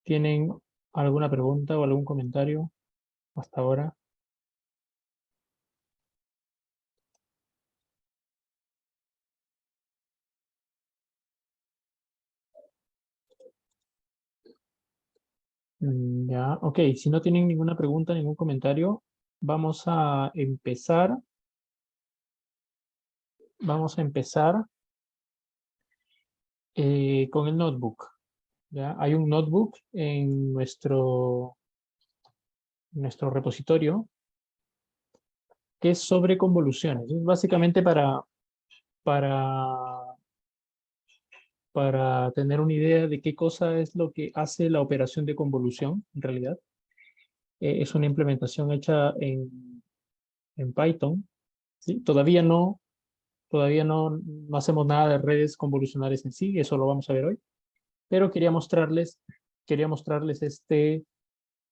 ¿Tienen alguna pregunta o algún comentario hasta ahora? Ya, ok. Si no tienen ninguna pregunta, ningún comentario, vamos a empezar. Vamos a empezar con el notebook. ¿Ya? Hay un notebook en nuestro repositorio que es sobre convoluciones. Es básicamente para, para tener una idea de qué cosa es lo que hace la operación de convolución, en realidad. Es una implementación hecha en Python. ¿Sí? Todavía no hacemos nada de redes convolucionales en sí, eso lo vamos a ver hoy, pero quería mostrarles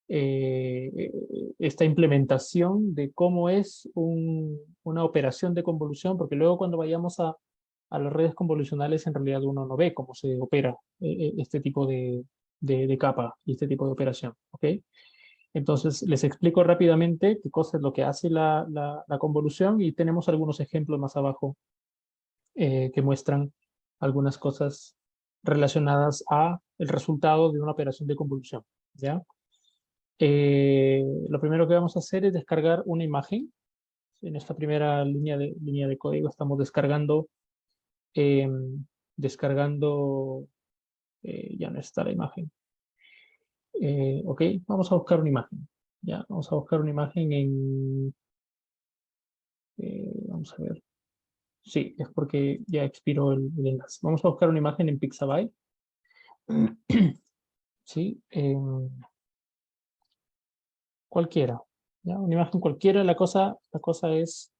eh, esta implementación de cómo es una operación de convolución, porque luego cuando vayamos a las redes convolucionales en realidad uno no ve cómo se opera este tipo de capa y este tipo de operación. ¿Ok? Entonces les explico rápidamente qué cosa es lo que hace la convolución y tenemos algunos ejemplos más abajo que muestran algunas cosas relacionadas a el resultado de una operación de convolución. ¿Ya? Lo primero que vamos a hacer es descargar una imagen. En esta primera línea de código estamos eh, descargando, ya no está la imagen. Ok, vamos a buscar una imagen. Ya, vamos a buscar una imagen vamos a ver. Sí, es porque ya expiró el enlace. Vamos a buscar una imagen en Pixabay. Sí, cualquiera. ¿Ya? Una imagen cualquiera. La cosa es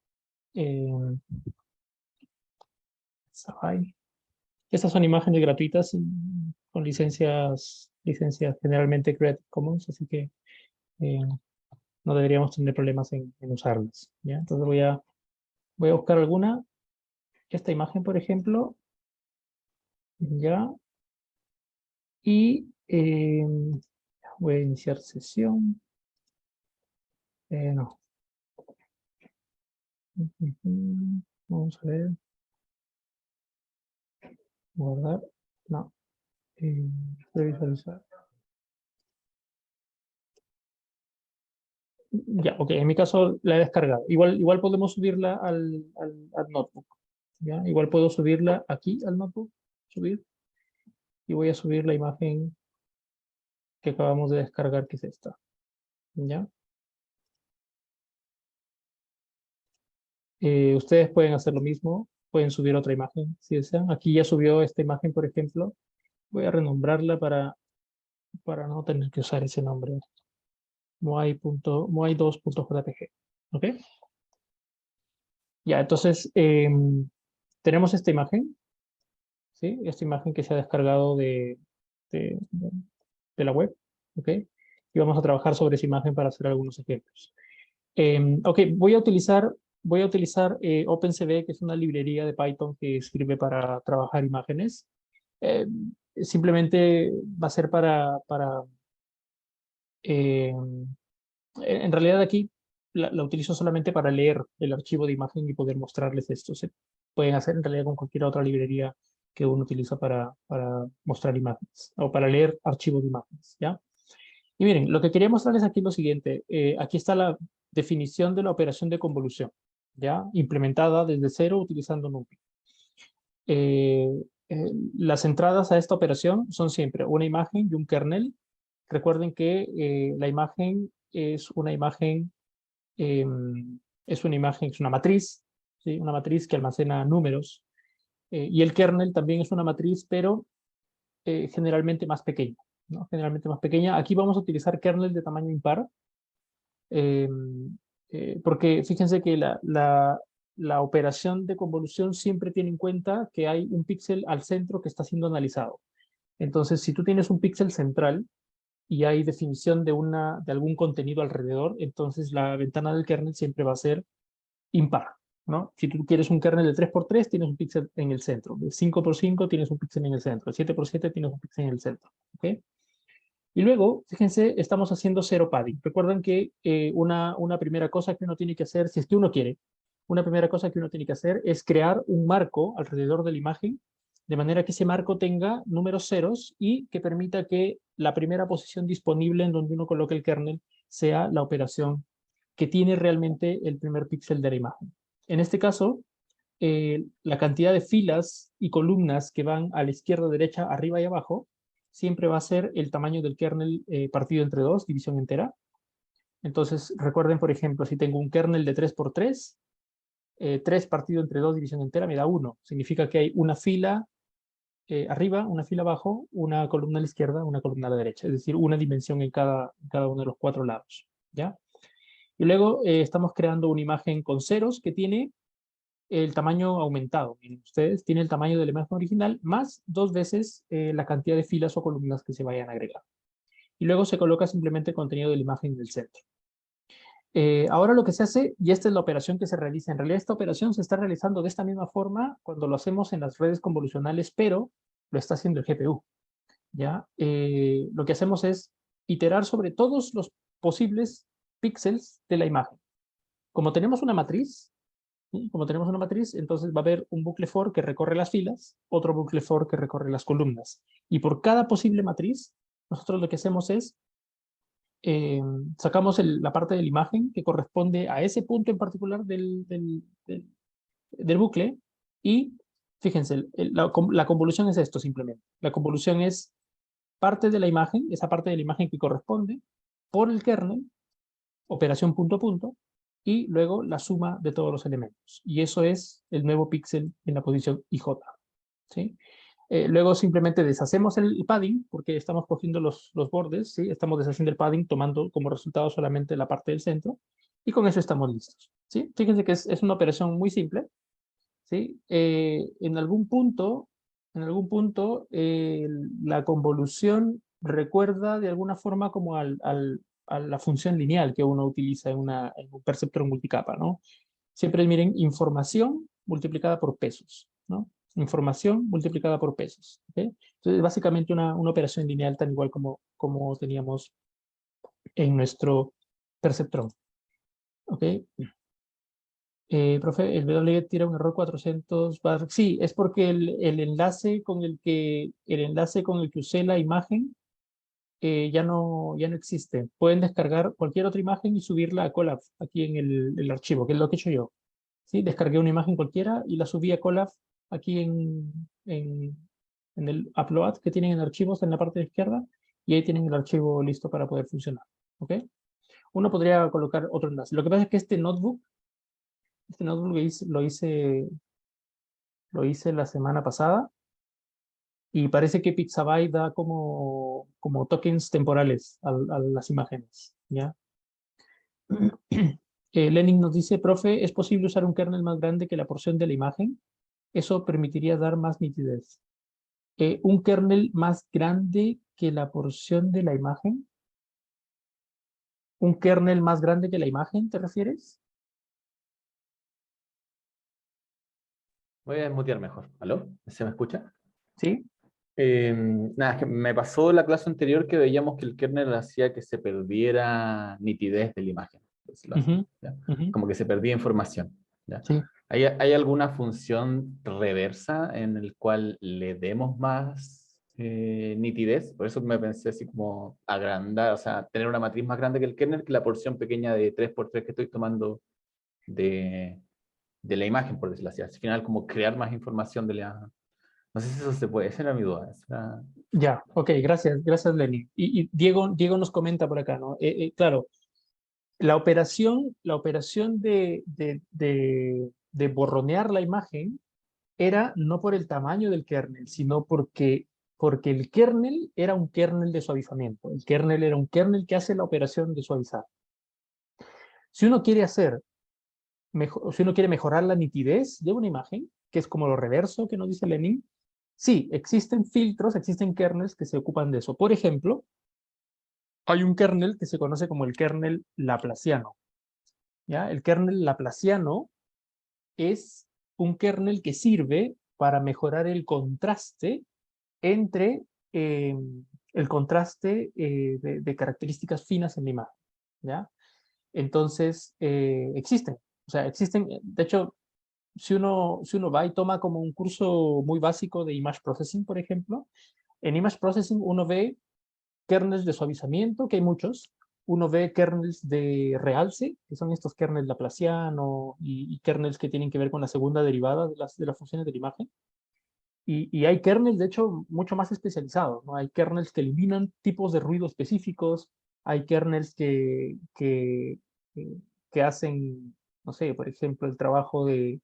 Pixabay. Estas son imágenes gratuitas con licencias generalmente Creative Commons, así que eh, no deberíamos tener problemas en usarlas. ¿Ya? Entonces voy a buscar alguna. Esta imagen, por ejemplo, ya. Y voy a iniciar sesión. No. Vamos a ver. Guardar. No. Revisualizar. Ya, ok. En mi caso la he descargado. Igual podemos subirla al notebook. ¿Ya? Igual puedo subirla aquí al notebook. Subir. Y voy a subir la imagen que acabamos de descargar, que es esta. ¿Ya? Ustedes pueden hacer lo mismo. Pueden subir otra imagen si desean. Aquí ya subió esta imagen, por ejemplo. Voy a renombrarla para no tener que usar ese nombre. Moai2.jpg. ¿Ok? Ya, entonces tenemos esta imagen, ¿sí? Esta imagen que se ha descargado de, de la web, ¿ok? Y vamos a trabajar sobre esa imagen para hacer algunos ejemplos. Ok, voy a utilizar OpenCV, que es una librería de Python que sirve para trabajar imágenes. Eh, Simplemente va a ser eh, en realidad aquí la utilizo solamente para leer el archivo de imagen y poder mostrarles esto. Se pueden hacer en realidad con cualquier otra librería que uno utiliza para mostrar imágenes o para leer archivos de imágenes, ¿ya? Y miren, lo que quería mostrarles aquí es lo siguiente. Aquí está la definición de la operación de convolución, ¿ya? Implementada desde cero utilizando NumPy. Eh, las entradas a esta operación son siempre una imagen y un kernel. Recuerden que la imagen eh, es una matriz, ¿sí? Una matriz que almacena números. Y el kernel también es una matriz, pero generalmente más pequeña, ¿no? Generalmente más pequeña. Aquí vamos a utilizar kernel de tamaño impar, eh, porque fíjense que la operación de convolución siempre tiene en cuenta que hay un píxel al centro que está siendo analizado. Entonces, si tú tienes un píxel central y hay definición de algún contenido alrededor, entonces la ventana del kernel siempre va a ser impar, ¿no? Si tú quieres un kernel de 3x3, tienes un píxel en el centro. De 5x5 tienes un píxel en el centro. De 7x7 tienes un píxel en el centro. ¿Ok? Y luego, fíjense, estamos haciendo zero padding. Recuerden que una primera cosa que uno tiene que hacer, si es que uno quiere, una primera cosa que uno tiene que hacer es crear un marco alrededor de la imagen, de manera que ese marco tenga números ceros y que permita que la primera posición disponible en donde uno coloque el kernel sea la operación que tiene realmente el primer píxel de la imagen. En este caso, la cantidad de filas y columnas que van a la izquierda, derecha, arriba y abajo, siempre va a ser el tamaño del kernel partido entre 2, división entera. Entonces, recuerden, por ejemplo, si tengo un kernel de 3 por 3, 3 partido entre 2, división entera, me da 1. Significa que hay una fila arriba, una fila abajo, una columna a la izquierda, una columna a la derecha. Es decir, una dimensión en cada uno de los 4 lados. ¿Ya? Y luego estamos creando una imagen con ceros que tiene el tamaño aumentado. Miren ustedes, tiene el tamaño de la imagen original más 2 veces la cantidad de filas o columnas que se vayan a agregar. Y luego se coloca simplemente el contenido de la imagen en el centro. Ahora lo que se hace, y esta es la operación que se realiza, en realidad esta operación se está realizando de esta misma forma cuando lo hacemos en las redes convolucionales, pero lo está haciendo el GPU. ¿Ya? Lo que hacemos es iterar sobre todos los posibles píxeles de la imagen. Como tenemos una matriz, ¿sí? Como tenemos una matriz, entonces va a haber un bucle for que recorre las filas, otro bucle for que recorre las columnas. Y por cada posible matriz, nosotros lo que hacemos es sacamos la parte de la imagen que corresponde a ese punto en particular del bucle y fíjense, la convolución es esto simplemente. La convolución es parte de la imagen, esa parte de la imagen que corresponde por el kernel, operación punto a punto, y luego la suma de todos los elementos. Y eso es el nuevo píxel en la posición IJ. ¿Sí? Luego simplemente deshacemos el padding, porque estamos cogiendo los bordes, ¿sí? Estamos deshaciendo el padding tomando como resultado solamente la parte del centro, y con eso estamos listos. ¿Sí? Fíjense que es una operación muy simple. ¿Sí? En algún punto la convolución recuerda de alguna forma como a la función lineal que uno utiliza en un perceptor multicapa, ¿no? Siempre miren información multiplicada por pesos, ¿no? Información multiplicada por pesos. ¿Okay? Entonces, básicamente una operación lineal tan igual como teníamos en nuestro perceptrón. ¿Ok? Profe, el W tira un error 400 bar. Sí, es porque el enlace con el que usé la imagen ya no existe. Pueden descargar cualquier otra imagen y subirla a Colab aquí en el archivo, que es lo que he hecho yo. ¿Sí? Descargué una imagen cualquiera y la subí a Colab aquí en el upload que tienen en archivos en la parte de izquierda y ahí tienen el archivo listo para poder funcionar. ¿Ok? Uno podría colocar otro enlace. Lo que pasa es que este notebook lo hice la semana pasada y parece que Pixabay da como tokens temporales a las imágenes. ¿Ya? Lenin nos dice, profe, ¿es posible usar un kernel más grande que la porción de la imagen? Eso permitiría dar más nitidez. ¿Un kernel más grande que la porción de la imagen? ¿Un kernel más grande que la imagen, te refieres? Voy a desmutear mejor. ¿Aló? ¿Se me escucha? ¿Sí? Nada, es que me pasó la clase anterior que veíamos que el kernel hacía que se perdiera nitidez de la imagen, por decirlo así, Ujú, ¿ya? ujú, Como que se perdía información, ¿ya? sí. ¿Hay alguna función reversa en el cual le demos más nitidez? Por eso me pensé así como agrandar, o sea, tener una matriz más grande que el kernel que la porción pequeña de 3 por 3 que estoy tomando de, de la imagen, por decirlo así. Al final, como crear más información de la... No sé si eso se puede, esa era mi duda. Ya, ok, gracias Lenin. Y Diego nos comenta por acá, ¿no? Claro, la operación de borronear la imagen era no por el tamaño del kernel, sino porque el kernel era un kernel de suavizamiento. El kernel era un kernel que hace la operación de suavizar. Si uno quiere si uno quiere mejorar la nitidez de una imagen, que es como lo reverso que nos dice Lenin, sí, existen filtros, existen kernels que se ocupan de eso. Por ejemplo, hay un kernel que se conoce como el kernel laplaciano. ¿Ya? El kernel laplaciano es un kernel que sirve para mejorar el contraste entre, eh, el contraste de características finas en la imagen, ¿ya? Entonces, existen, o sea, existen, de hecho, si uno va y toma como un curso muy básico de Image Processing, por ejemplo, en Image Processing uno ve kernels de suavizamiento, que hay muchos, uno ve kernels de realce, que son estos kernels laplaciano, y kernels que tienen que ver con la segunda derivada de las funciones de la imagen. Y hay kernels, de hecho, mucho más especializados, ¿no? Hay kernels que eliminan tipos de ruido específicos, hay kernels que hacen, no sé, por ejemplo, el trabajo de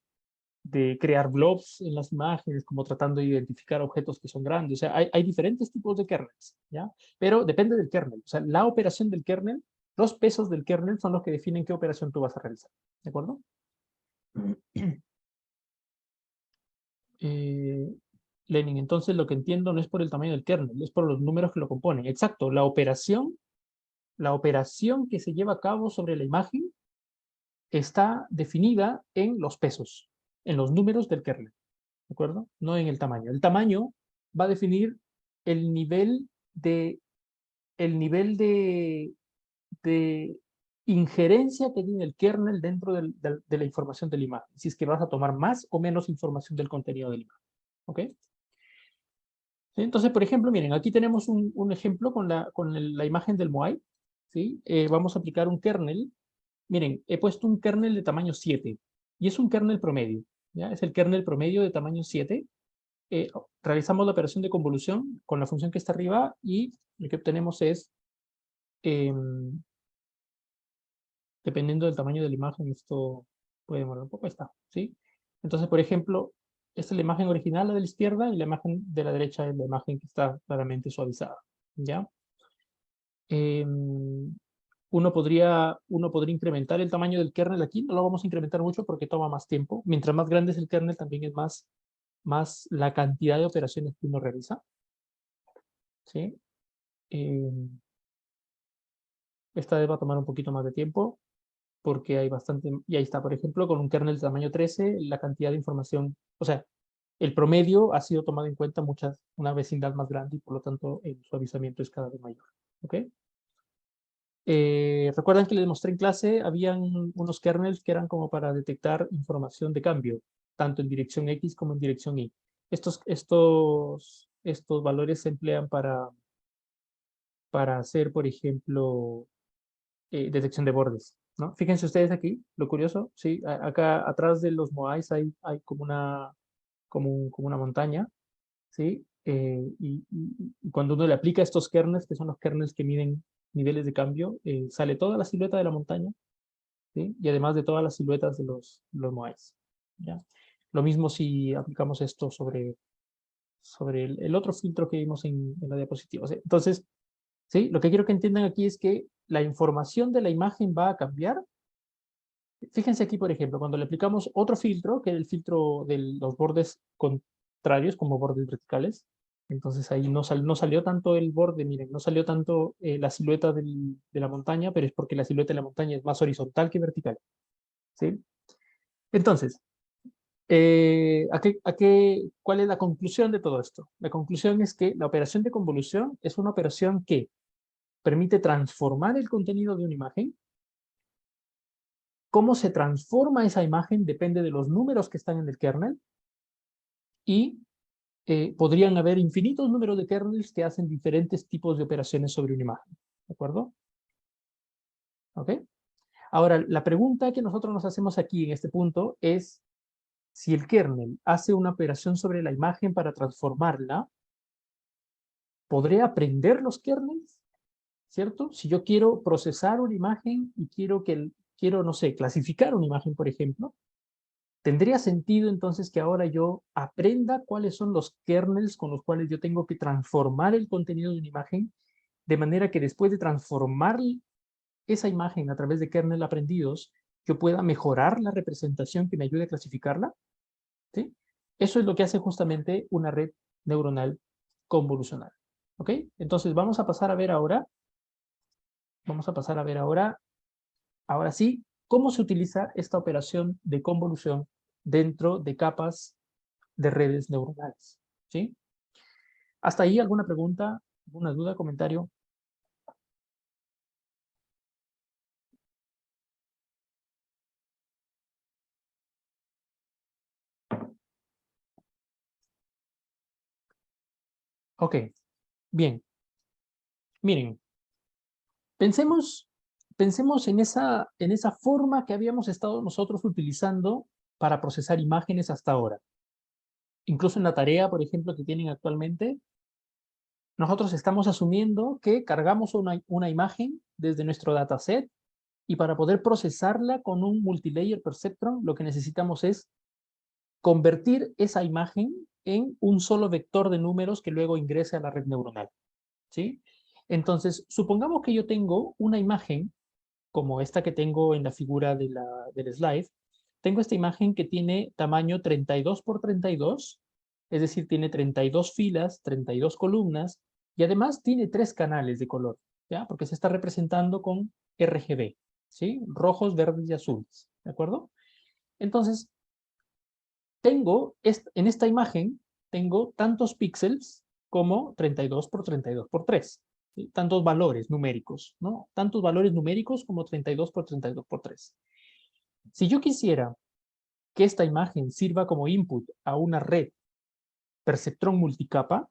crear blobs en las imágenes, como tratando de identificar objetos que son grandes. O sea, hay diferentes tipos de kernels, ¿ya? Pero depende del kernel. O sea, la operación del kernel, los pesos del kernel son los que definen qué operación tú vas a realizar. ¿De acuerdo? Lenin, entonces lo que entiendo no es por el tamaño del kernel, es por los números que lo componen. Exacto, la operación que se lleva a cabo sobre la imagen está definida en los pesos, en los números del kernel, ¿de acuerdo? No en el tamaño. El tamaño va a definir el nivel de injerencia que tiene el kernel dentro de la información de la imagen, si es que vas a tomar más o menos información del contenido de la imagen, ¿ok? ¿Sí? Entonces, por ejemplo, miren, aquí tenemos un ejemplo con la imagen del Moai, ¿sí? Vamos a aplicar un kernel. Miren, he puesto un kernel de tamaño 7 y es un kernel promedio, ¿ya? Es el kernel promedio de tamaño 7. Realizamos la operación de convolución con la función que está arriba y lo que obtenemos es, dependiendo del tamaño de la imagen, esto puede demorar un poco, está, ¿sí? Entonces, por ejemplo, esta es la imagen original, la de la izquierda, y la imagen de la derecha es la imagen que está claramente suavizada, ¿ya? Uno podría incrementar el tamaño del kernel aquí, no lo vamos a incrementar mucho porque toma más tiempo. Mientras más grande es el kernel, también es más la cantidad de operaciones que uno realiza, ¿sí? Esta vez va a tomar un poquito más de tiempo porque hay bastante, y ahí está, por ejemplo, con un kernel de tamaño 13, la cantidad de información, o sea, el promedio ha sido tomado en cuenta una vecindad más grande y por lo tanto el suavizamiento es cada vez mayor, ¿ok? Recuerdan que les mostré en clase, habían unos kernels que eran como para detectar información de cambio, tanto en dirección X como en dirección Y. Estos valores se emplean para hacer, por ejemplo, detección de bordes, ¿no? Fíjense ustedes aquí, lo curioso, ¿sí? Acá atrás de los Moais hay como una montaña, ¿sí? Y cuando uno le aplica estos kernels, que son los kernels que miden niveles de cambio, sale toda la silueta de la montaña, ¿sí? Y además de todas las siluetas de los Moais, ¿ya? Lo mismo si aplicamos esto sobre el otro filtro que vimos en la diapositiva. ¿Sí? Entonces, ¿sí? Lo que quiero que entiendan aquí es que la información de la imagen va a cambiar. Fíjense aquí, por ejemplo, cuando le aplicamos otro filtro, que es el filtro de los bordes contrarios, como bordes verticales, entonces ahí no salió tanto el borde, miren, no salió tanto la silueta de la montaña, pero es porque la silueta de la montaña es más horizontal que vertical, ¿sí? Entonces, ¿cuál es la conclusión de todo esto? La conclusión es que la operación de convolución es una operación que permite transformar el contenido de una imagen. Cómo se transforma esa imagen depende de los números que están en el kernel y podrían haber infinitos números de kernels que hacen diferentes tipos de operaciones sobre una imagen. ¿De acuerdo? ¿Ok? Ahora, la pregunta que nosotros nos hacemos aquí en este punto es si el kernel hace una operación sobre la imagen para transformarla, ¿podré aprender los kernels? ¿Cierto? Si yo quiero procesar una imagen y quiero, no sé, clasificar una imagen, por ejemplo, ¿tendría sentido entonces que ahora yo aprenda cuáles son los kernels con los cuales yo tengo que transformar el contenido de una imagen, de manera que después de transformar esa imagen a través de kernel aprendidos, yo pueda mejorar la representación que me ayude a clasificarla? ¿Sí? Eso es lo que hace justamente una red neuronal convolucional. ¿Ok? Entonces vamos a pasar a ver ahora, ahora sí, cómo se utiliza esta operación de convolución dentro de capas de redes neuronales. ¿Sí? ¿Hasta ahí alguna pregunta? ¿Alguna duda, comentario? Ok, bien. Miren, pensemos en esa forma que habíamos estado nosotros utilizando para procesar imágenes hasta ahora. Incluso en la tarea, por ejemplo, que tienen actualmente, nosotros estamos asumiendo que cargamos una imagen desde nuestro dataset y para poder procesarla con un multilayer perceptron, lo que necesitamos es convertir esa imagen en un solo vector de números que luego ingrese a la red neuronal, ¿sí? Entonces, supongamos que yo tengo una imagen como esta que tengo en la figura del slide. Tengo esta imagen que tiene tamaño 32 por 32, es decir, tiene 32 filas, 32 columnas, y además tiene 3 canales de color, ¿ya? Porque se está representando con RGB, ¿sí? Rojos, verdes y azules, ¿de acuerdo? Entonces, en esta imagen, tengo tantos píxeles como 32 por 32 por 3. ¿Sí? Tantos valores numéricos, ¿no? Tantos valores numéricos como 32 por 32 por 3. Si yo quisiera que esta imagen sirva como input a una red perceptrón multicapa,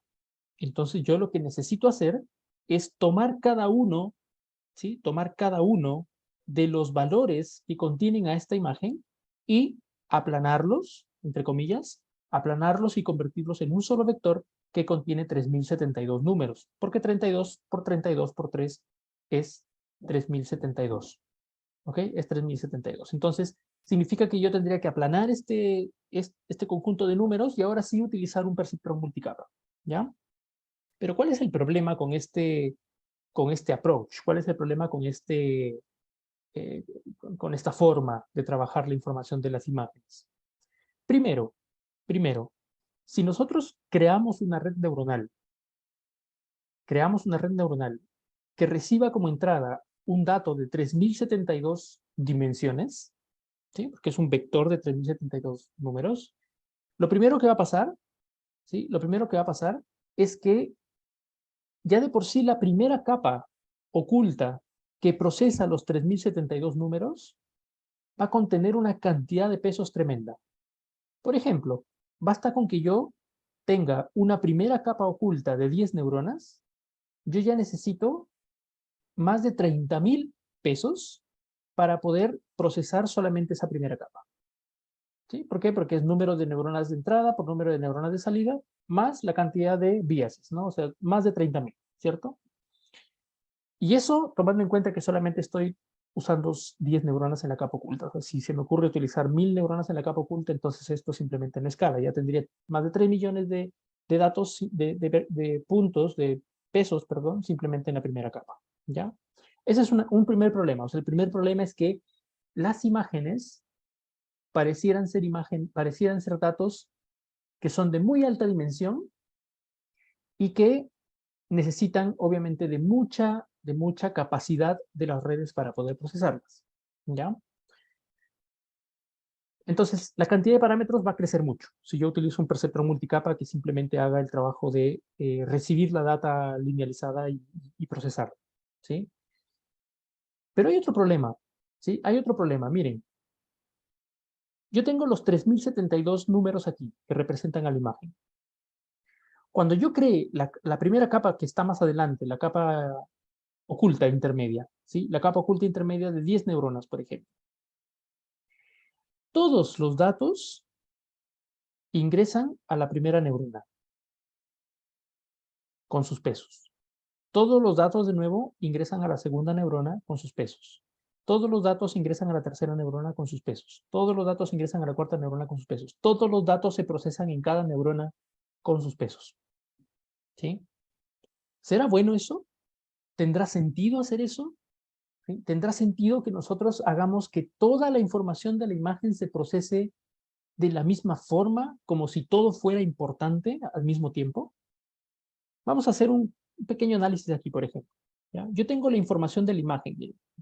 entonces yo lo que necesito hacer es tomar cada uno, ¿sí? Tomar cada uno de los valores que contienen a esta imagen y aplanarlos, entre comillas, aplanarlos y convertirlos en un solo vector que contiene 3072 números, porque 32 por 32 por 3 es 3072. ¿Ok? Es 3072. Entonces, significa que yo tendría que aplanar este conjunto de números y ahora sí utilizar un perceptrón multicapa. ¿Ya? Pero ¿cuál es el problema con este approach? ¿Cuál es el problema eh, con esta forma de trabajar la información de las imágenes? Primero, si nosotros creamos una red neuronal que reciba como entrada un dato de 3072 dimensiones, ¿sí? Porque es un vector de 3072 números, lo primero que va a pasar, ¿sí? Lo primero que va a pasar es que ya de por sí la primera capa oculta que procesa los 3072 números va a contener una cantidad de pesos tremenda. Por ejemplo, basta con que yo tenga una primera capa oculta de 10 neuronas, yo ya necesito más de 30.000 pesos para poder procesar solamente esa primera capa. ¿Sí? ¿Por qué? Porque es número de neuronas de entrada por número de neuronas de salida, más la cantidad de biases, ¿no? O sea, más de 30.000, ¿cierto? Y eso tomando en cuenta que solamente estoy usando 10 neuronas en la capa oculta. O sea, si se me ocurre utilizar 1000 neuronas en la capa oculta, entonces esto simplemente no escala. Ya tendría más de 3 millones de datos, de puntos, de pesos, perdón, simplemente en la primera capa. ¿Ya? Ese es un primer problema. O sea, el primer problema es que las imágenes parecieran ser datos que son de muy alta dimensión y que necesitan obviamente de mucha capacidad de las redes para poder procesarlas. ¿Ya? Entonces, la cantidad de parámetros va a crecer mucho. Si yo utilizo un perceptrón multicapa que simplemente haga el trabajo de recibir la data linealizada y procesarla. ¿Sí? Pero hay otro problema. ¿Sí? Hay otro problema. Miren, yo tengo los 3072 números aquí que representan a la imagen. Cuando yo creé la primera capa que está más adelante, la capa oculta intermedia, ¿sí? La capa oculta intermedia de 10 neuronas, por ejemplo. Todos los datos ingresan a la primera neurona con sus pesos. Todos los datos, de nuevo, ingresan a la segunda neurona con sus pesos. Todos los datos ingresan a la tercera neurona con sus pesos. Todos los datos ingresan a la cuarta neurona con sus pesos. Todos los datos se procesan en cada neurona con sus pesos. ¿Sí? ¿Será bueno eso? ¿Tendrá sentido hacer eso? ¿Sí? ¿Tendrá sentido que nosotros hagamos que toda la información de la imagen se procese de la misma forma, como si todo fuera importante al mismo tiempo? Vamos a hacer un pequeño análisis aquí, por ejemplo. ¿Ya? Yo tengo la información de la imagen.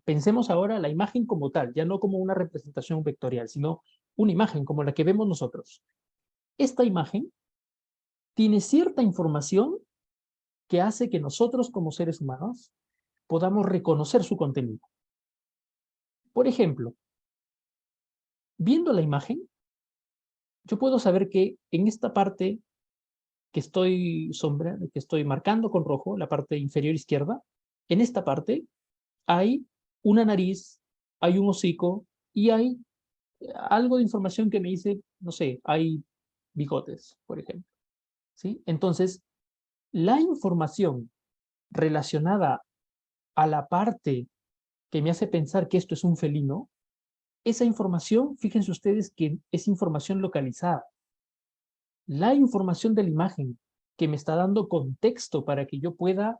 Pensemos ahora la imagen como tal, ya no como una representación vectorial, sino una imagen como la que vemos nosotros. Esta imagen tiene cierta información que hace que nosotros como seres humanos podamos reconocer su contenido. Por ejemplo, viendo la imagen, yo puedo saber que en esta parte que estoy marcando con rojo, la parte inferior izquierda, en esta parte hay una nariz, hay un hocico y hay algo de información que me dice, no sé, hay bigotes, por ejemplo. ¿Sí? Entonces, la información relacionada a la parte que me hace pensar que esto es un felino, esa información, fíjense ustedes que es información localizada. La información de la imagen que me está dando contexto para que yo pueda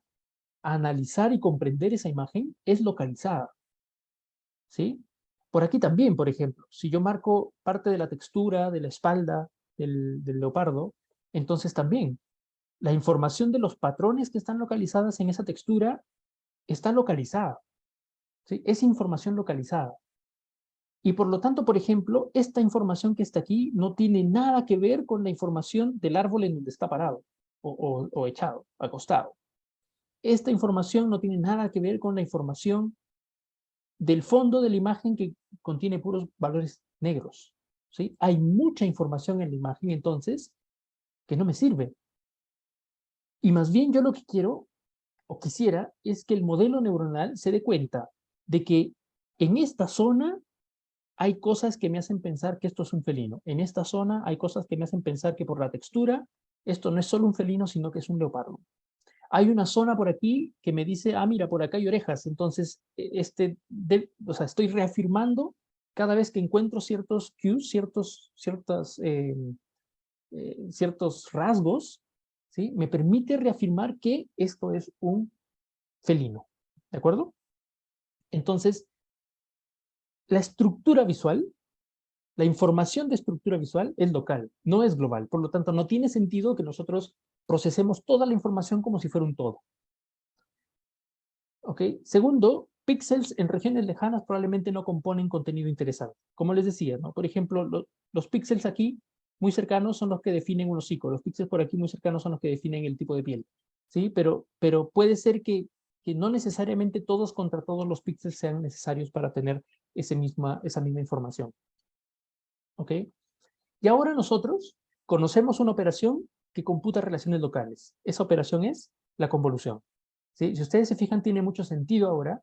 analizar y comprender esa imagen es localizada. ¿Sí? Por aquí también, por ejemplo, si yo marco parte de la textura, de la espalda del leopardo, entonces también la información de los patrones que están localizadas en esa textura está localizada. ¿Sí? Es información localizada. Y por lo tanto, por ejemplo, esta información que está aquí no tiene nada que ver con la información del árbol en donde está parado o echado, acostado. Esta información no tiene nada que ver con la información del fondo de la imagen que contiene puros valores negros. ¿Sí? Hay mucha información en la imagen, entonces, que no me sirve. Y más bien yo lo que quiero o quisiera es que el modelo neuronal se dé cuenta de que en esta zona hay cosas que me hacen pensar que esto es un felino. En esta zona hay cosas que me hacen pensar que por la textura esto no es solo un felino, sino que es un leopardo. Hay una zona por aquí que me dice, ah, mira, por acá hay orejas. Entonces, o sea, estoy reafirmando cada vez que encuentro ciertos cues, ciertos rasgos, ¿sí? Me permite reafirmar que esto es un felino. ¿De acuerdo? Entonces, la estructura visual, la información de estructura visual es local, no es global. Por lo tanto, no tiene sentido que nosotros procesemos toda la información como si fuera un todo. ¿Ok? Segundo, píxeles en regiones lejanas probablemente no componen contenido interesante. Como les decía, ¿no? Por ejemplo, los píxeles aquí muy cercanos son los que definen un hocico, los píxeles por aquí muy cercanos son los que definen el tipo de piel. ¿Sí? Pero puede ser que no necesariamente todos contra todos los píxeles sean necesarios para tener esa misma información. ¿Ok? Y ahora nosotros conocemos una operación que computa relaciones locales. Esa operación es la convolución. ¿Sí? Si ustedes se fijan, tiene mucho sentido ahora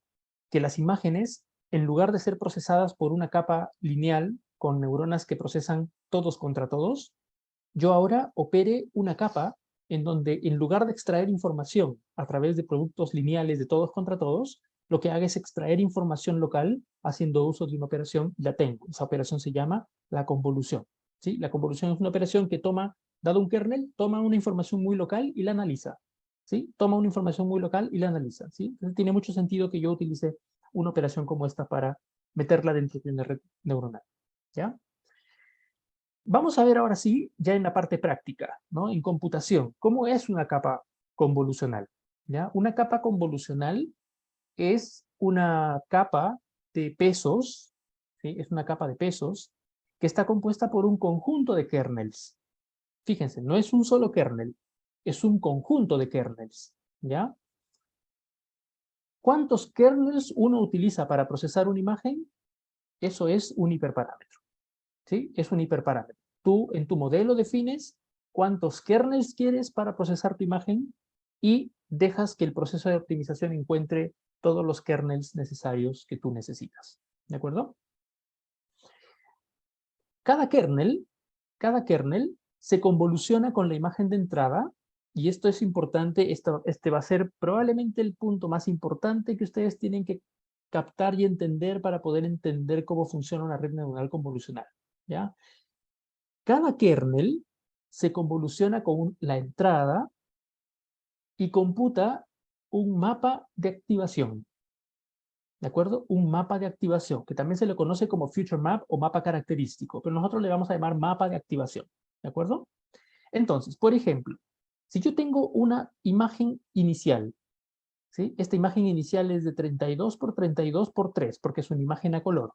que las imágenes, en lugar de ser procesadas por una capa lineal con neuronas que procesan todos contra todos, yo ahora opere una capa en donde en lugar de extraer información a través de productos lineales de todos contra todos, lo que haga es extraer información local haciendo uso de una operación y la tengo. Esa operación se llama la convolución. ¿Sí? La convolución es una operación que toma, dado un kernel, toma una información muy local y la analiza. ¿Sí? Toma una información muy local y la analiza. ¿Sí? Entonces tiene mucho sentido que yo utilice una operación como esta para meterla dentro de una red neuronal. ¿Ya? Vamos a ver ahora sí, ya en la parte práctica, ¿no? En computación, ¿cómo es una capa convolucional? ¿Ya? Una capa convolucional es una capa de pesos, ¿sí? Es una capa de pesos que está compuesta por un conjunto de kernels. Fíjense, no es un solo kernel, es un conjunto de kernels, ¿ya? ¿Cuántos kernels uno utiliza para procesar una imagen? Eso es un hiperparámetro, ¿sí? Es un hiperparámetro. Tú en tu modelo defines cuántos kernels quieres para procesar tu imagen y dejas que el proceso de optimización encuentre todos los kernels necesarios que tú necesitas. ¿De acuerdo? Cada kernel se convoluciona con la imagen de entrada y esto es importante, este va a ser probablemente el punto más importante que ustedes tienen que captar y entender para poder entender cómo funciona una red neuronal convolucional. ¿Ya? Cada kernel se convoluciona con la entrada y computa un mapa de activación. ¿De acuerdo? Un mapa de activación, que también se le conoce como feature map o mapa característico, pero nosotros le vamos a llamar mapa de activación. ¿De acuerdo? Entonces, por ejemplo, si yo tengo una imagen inicial, ¿sí? Esta imagen inicial es de 32 por 32 por 3, porque es una imagen a color.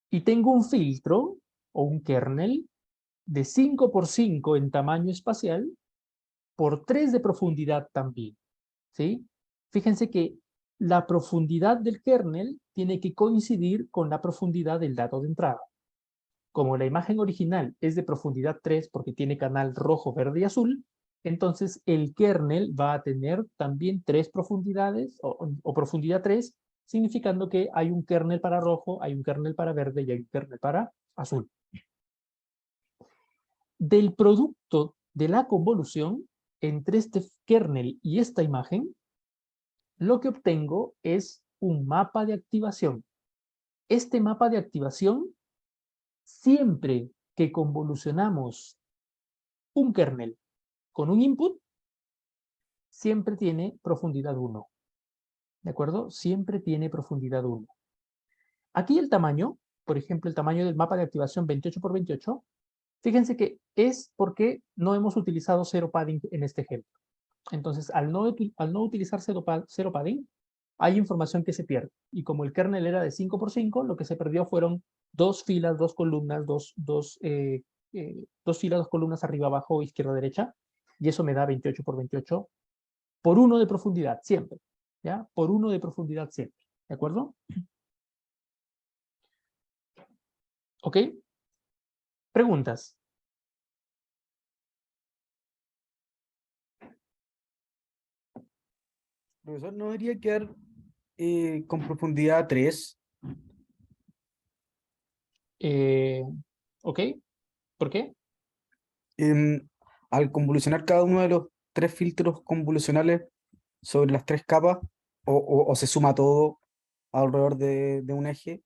Y tengo un filtro o un kernel de 5 por 5 en tamaño espacial, por 3 de profundidad también, ¿sí? Fíjense que la profundidad del kernel tiene que coincidir con la profundidad del dato de entrada. Como la imagen original es de profundidad 3 porque tiene canal rojo, verde y azul, entonces el kernel va a tener también 3 profundidades o profundidad 3, significando que hay un kernel para rojo, hay un kernel para verde y hay un kernel para azul. Del producto de la convolución entre este kernel y esta imagen, lo que obtengo es un mapa de activación. Este mapa de activación, siempre que convolucionamos un kernel con un input, siempre tiene profundidad 1. ¿De acuerdo? Siempre tiene profundidad 1. Aquí el tamaño, por ejemplo, el tamaño del mapa de activación 28 por 28, fíjense que es porque no hemos utilizado zero padding en este ejemplo. Entonces, al no utilizar zero padding, hay información que se pierde. Y como el kernel era de 5 por 5, lo que se perdió fueron 2 filas, 2 columnas, dos filas, 2 columnas arriba, abajo, izquierda, derecha. Y eso me da 28 por 28 por 1 de profundidad, siempre. ¿Ya? Por 1 de profundidad siempre. ¿De acuerdo? ¿Ok? Preguntas. Profesor, ¿no debería quedar con profundidad 3? ¿Ok? ¿Por qué? Al convolucionar cada uno de los 3 filtros convolucionales sobre las 3 capas, o se suma todo alrededor de un eje.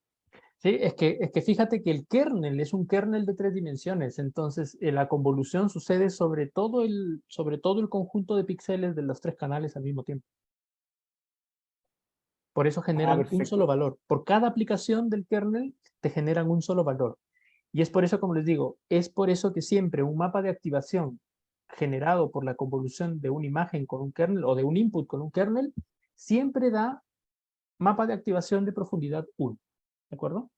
Sí, es que fíjate que el kernel es un kernel de 3 dimensiones, entonces la convolución sucede sobre todo el conjunto de píxeles de los 3 canales al mismo tiempo. Por eso generan un solo Perfecto. valor. Por cada aplicación del kernel te generan un solo valor. Y es por eso, como les digo, es por eso que siempre un mapa de activación generado por la convolución de una imagen con un kernel o de un input con un kernel, siempre da mapa de activación de profundidad 1. ¿De acuerdo?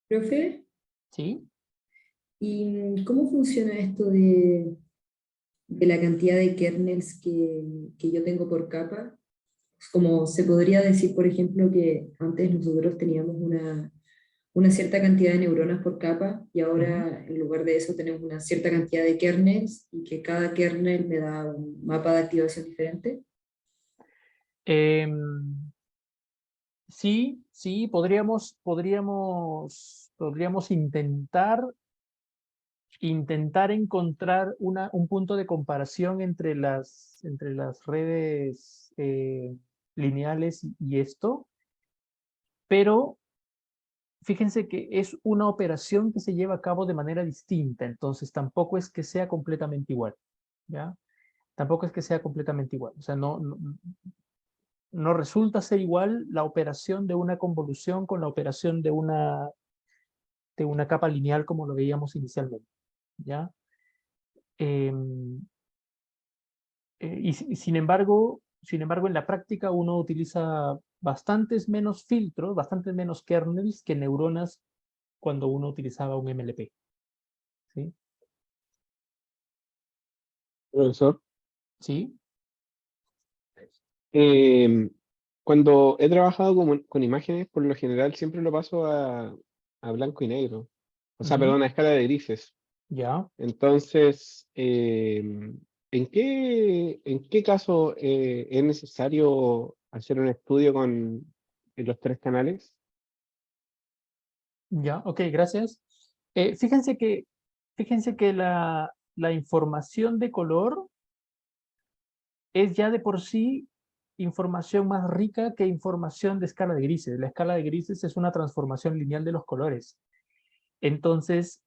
Profe, ¿Sí? ¿y cómo funciona esto de la cantidad de kernels que yo tengo por capa? Como se podría decir, por ejemplo, que antes nosotros teníamos una cierta cantidad de neuronas por capa y ahora en lugar de eso tenemos una cierta cantidad de kernels y que cada kernel me da un mapa de activación diferente. Sí, sí, podríamos intentar encontrar un punto de comparación entre las redes lineales y esto, pero fíjense que es una operación que se lleva a cabo de manera distinta, entonces tampoco es que sea completamente igual, ¿ya? Tampoco es que sea completamente igual, o sea, no resulta ser igual la operación de una convolución con la operación de una capa lineal como lo veíamos inicialmente, ¿ya? Em, sin embargo, en la práctica uno utiliza bastantes menos filtros, bastantes menos kernels que neuronas cuando uno utilizaba un MLP, ¿sí? Profesor, ¿Sí? em, cuando he trabajado con imágenes, por lo general siempre lo paso a blanco y negro. O sea, Ujú. perdón, a escala de grises. Ya. Entonces, ¿en qué caso es necesario hacer un estudio con los 3 canales? Ya, ok, gracias. Fíjense que la información de color es ya de por sí información más rica que información de escala de grises. La escala de grises es una transformación lineal de los colores. Entonces,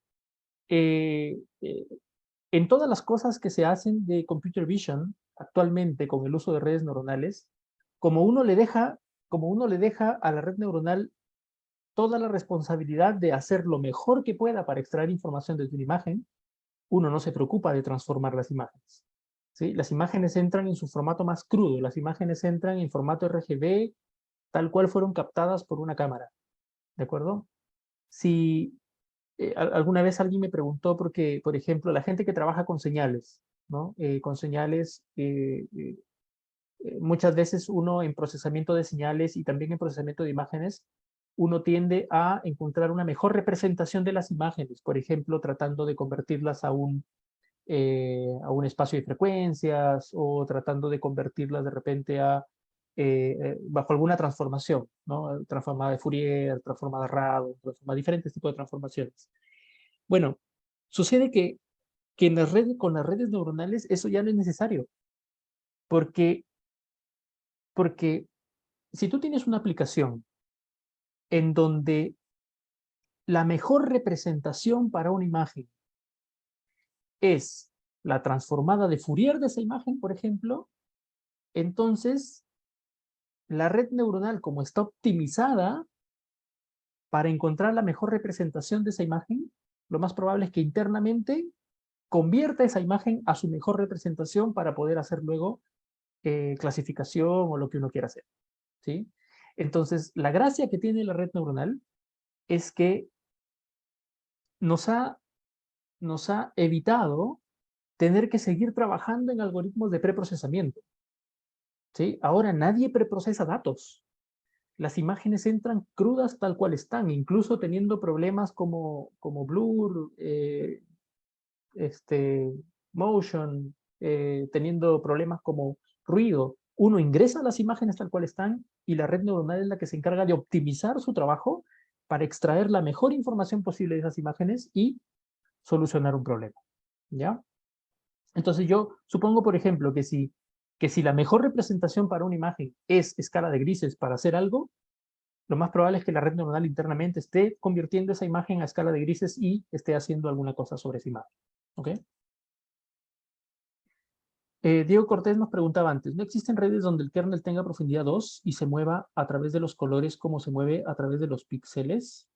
eh, eh, en todas las cosas que se hacen de computer vision actualmente con el uso de redes neuronales, como uno le deja, como uno le deja a la red neuronal toda la responsabilidad de hacer lo mejor que pueda para extraer información desde una imagen, uno no se preocupa de transformar las imágenes. ¿Sí? Las imágenes entran en su formato más crudo, las imágenes entran en formato RGB, tal cual fueron captadas por una cámara. ¿De acuerdo? Si alguna vez alguien me preguntó, porque, por ejemplo, la gente que trabaja con señales, ¿no? Con señales, muchas veces uno en procesamiento de señales y también en procesamiento de imágenes, uno tiende a encontrar una mejor representación de las imágenes, por ejemplo, tratando de convertirlas a un espacio de frecuencias o tratando de convertirlas de repente bajo alguna transformación, ¿no? Transformada de Fourier, transformada de Rado, diferentes tipos de transformaciones. Bueno, sucede que en las redes, con las redes neuronales eso ya no es necesario, porque si tú tienes una aplicación en donde la mejor representación para una imagen es la transformada de Fourier de esa imagen, por ejemplo, entonces la red neuronal, como está optimizada para encontrar la mejor representación de esa imagen, lo más probable es que internamente convierta esa imagen a su mejor representación para poder hacer luego clasificación o lo que uno quiera hacer, ¿sí? Entonces, la gracia que tiene la red neuronal es que nos ha evitado tener que seguir trabajando en algoritmos de preprocesamiento, ¿sí? Ahora nadie preprocesa datos. Las imágenes entran crudas tal cual están, incluso teniendo problemas como blur, motion, teniendo problemas como ruido. Uno ingresa las imágenes tal cual están y la red neuronal es la que se encarga de optimizar su trabajo para extraer la mejor información posible de esas imágenes y solucionar un problema, ¿ya? Entonces yo supongo, por ejemplo, que si la mejor representación para una imagen es escala de grises para hacer algo, lo más probable es que la red neuronal internamente esté convirtiendo esa imagen a escala de grises y esté haciendo alguna cosa sobre esa imagen. ¿Ok? Diego Cortés nos preguntaba antes, ¿no existen redes donde el kernel tenga profundidad 2 y se mueva a través de los colores como se mueve a través de los píxeles?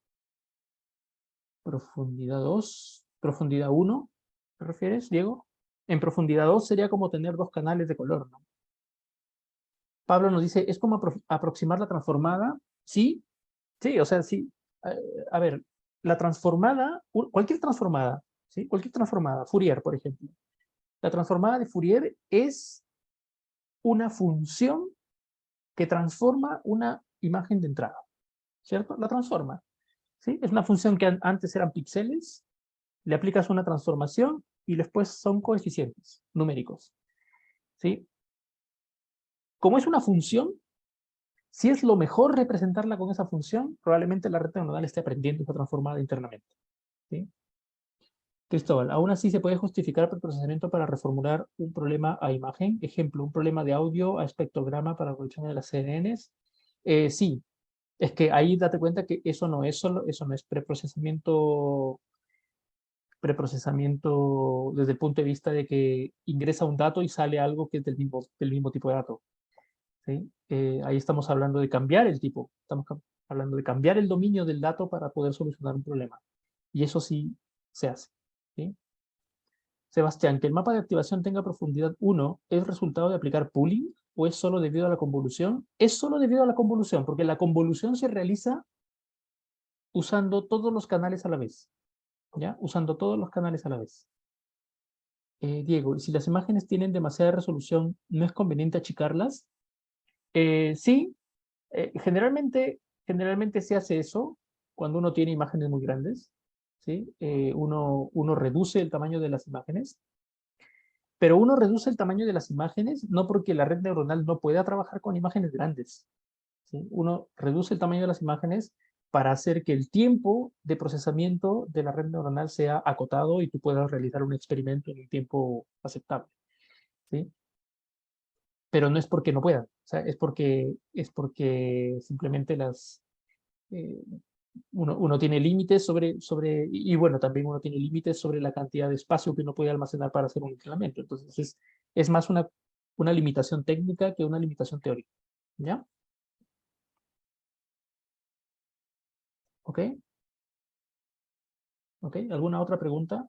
Profundidad 2, profundidad 1, ¿te refieres, Diego? En profundidad 2 sería como tener dos canales de color, ¿no? Pablo nos dice, ¿es como aproximar la transformada? Sí, sí, o sea, sí. A ver, la transformada, cualquier transformada, ¿sí? Cualquier transformada, Fourier, por ejemplo. La transformada de Fourier es una función que transforma una imagen de entrada, ¿cierto? La transforma, ¿sí? Es una función que antes eran píxeles, le aplicas una transformación y después son coeficientes numéricos, ¿sí? Como es una función, si es lo mejor representarla con esa función, probablemente la red neuronal esté aprendiendo esa transformada internamente, ¿sí? Cristóbal, aún así se puede justificar el procesamiento para reformular un problema a imagen. Ejemplo, un problema de audio a espectrograma para resolución de las CNNs. Sí, es que ahí date cuenta que eso no es preprocesamiento desde el punto de vista de que ingresa un dato y sale algo que es del mismo tipo de dato, ¿sí? Ahí estamos hablando de cambiar el tipo, estamos hablando de cambiar el dominio del dato para poder solucionar un problema. Y eso sí se hace, ¿sí? Sebastián, que el mapa de activación tenga profundidad 1 ¿es resultado de aplicar pooling o es solo debido a la convolución? Es solo debido a la convolución, porque la convolución se realiza usando todos los canales a la vez, ¿ya? Usando todos los canales a la vez. Diego, ¿y si las imágenes tienen demasiada resolución, no es conveniente achicarlas? Sí, generalmente se hace eso cuando uno tiene imágenes muy grandes, ¿sí? Uno reduce el tamaño de las imágenes, pero uno reduce el tamaño de las imágenes no porque la red neuronal no pueda trabajar con imágenes grandes, ¿sí? Uno reduce el tamaño de las imágenes para hacer que el tiempo de procesamiento de la red neuronal sea acotado y tú puedas realizar un experimento en un tiempo aceptable, ¿sí? Pero no es porque no puedan, o sea, es porque simplemente eh, uno tiene límites y bueno, también uno tiene límites sobre la cantidad de espacio que uno puede almacenar para hacer un entrenamiento. Entonces es más una limitación técnica que una limitación teórica, ¿ya? ¿Ok? ¿Ok? ¿Alguna otra pregunta?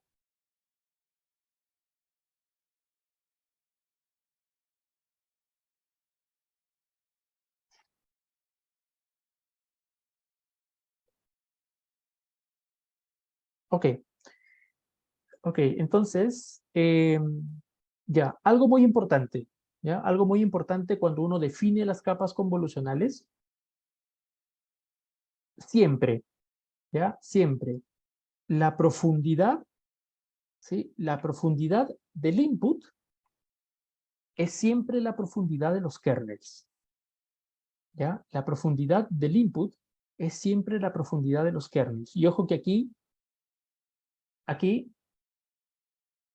Ok, ok, entonces, Ya, algo muy importante, ¿ya? Algo muy importante cuando uno define las capas convolucionales, siempre, ¿ya? Siempre, la profundidad, ¿sí? La profundidad del input es siempre la profundidad de los kernels, ¿ya? La profundidad del input es siempre la profundidad de los kernels. Y ojo que aquí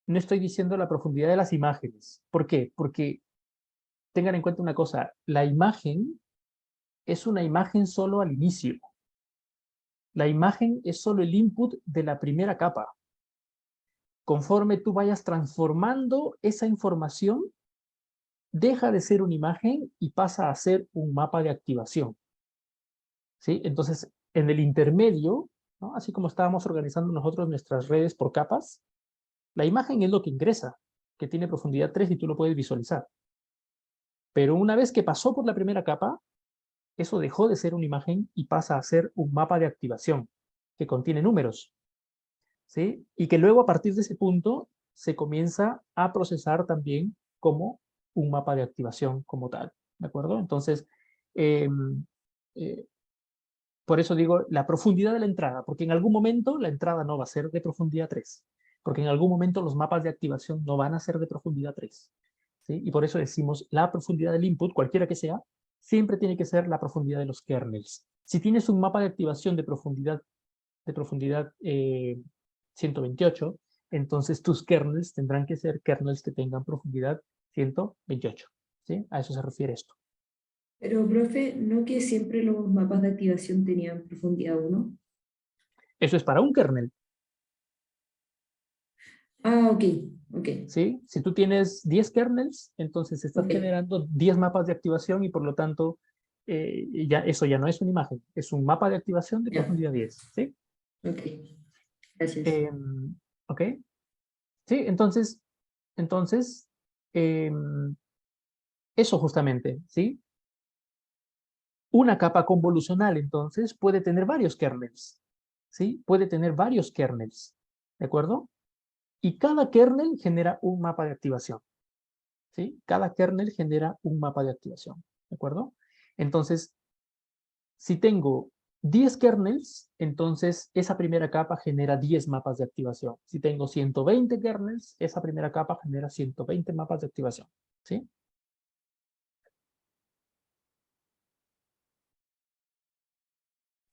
no estoy diciendo la profundidad de las imágenes. ¿Por qué? Porque tengan en cuenta una cosa, la imagen es una imagen solo al inicio. La imagen es solo el input de la primera capa. Conforme tú vayas transformando esa información, deja de ser una imagen y pasa a ser un mapa de activación, ¿sí? Entonces, en el intermedio, ¿no? Así como estábamos organizando nosotros nuestras redes por capas, la imagen es lo que ingresa, que tiene profundidad 3 y tú lo puedes visualizar. Pero una vez que pasó por la primera capa, eso dejó de ser una imagen y pasa a ser un mapa de activación que contiene números, ¿sí? Y que luego a partir de ese punto se comienza a procesar también como un mapa de activación como tal, ¿de acuerdo? Entonces, eh, eh, por eso digo la profundidad de la entrada, porque en algún momento la entrada no va a ser de profundidad 3, porque en algún momento los mapas de activación no van a ser de profundidad 3, ¿sí? Y por eso decimos la profundidad del input, cualquiera que sea, siempre tiene que ser la profundidad de los kernels. Si tienes un mapa de activación de profundidad 128, entonces tus kernels tendrán que ser kernels que tengan profundidad 128, ¿sí? A eso se refiere esto. Pero, profe, ¿no que siempre los mapas de activación tenían profundidad 1? Eso es para un kernel, Ah, ok, ok, ¿sí? Si tú tienes 10 kernels, entonces estás ok, generando 10 mapas de activación y por lo tanto eso ya no es una imagen, es un mapa de activación de ya, profundidad 10, ¿sí? ok, gracias. ¿Ok? Sí, entonces eso justamente, ¿sí? Una capa convolucional, entonces, puede tener varios kernels, ¿sí? Puede tener varios kernels, ¿de acuerdo? Y cada kernel genera un mapa de activación, ¿sí? Cada kernel genera un mapa de activación, ¿de acuerdo? Entonces, si tengo 10 kernels, entonces esa primera capa genera 10 mapas de activación. Si tengo 120 kernels, esa primera capa genera 120 mapas de activación, ¿sí?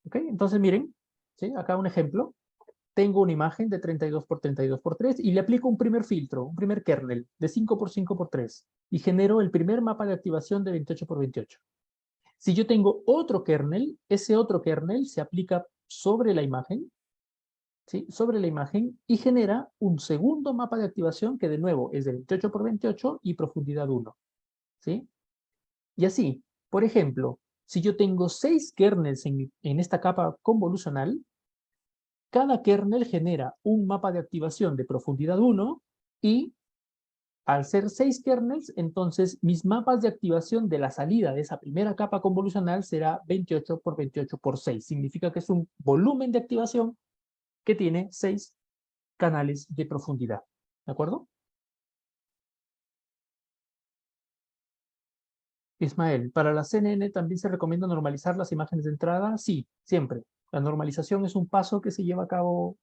¿Ok? Entonces, miren, ¿sí? Acá un ejemplo. Tengo una imagen de 32 por 32 por 3 y le aplico un primer filtro, un primer kernel de 5 por 5 por 3 y genero el primer mapa de activación de 28 por 28. Si yo tengo otro kernel, ese otro kernel se aplica sobre la imagen, ¿sí? Sobre la imagen y genera un segundo mapa de activación que de nuevo es de 28 por 28 y profundidad 1, ¿sí? Y así, por ejemplo, si yo tengo 6 kernels en esta capa convolucional, cada kernel genera un mapa de activación de profundidad 1 y al ser 6 kernels, entonces mis mapas de activación de la salida de esa primera capa convolucional será 28 por 28 por 6. Significa que es un volumen de activación que tiene 6 canales de profundidad. ¿De acuerdo? Ismael, ¿para la CNN también se recomienda normalizar las imágenes de entrada? Sí, siempre. La normalización es un paso que se lleva a cabo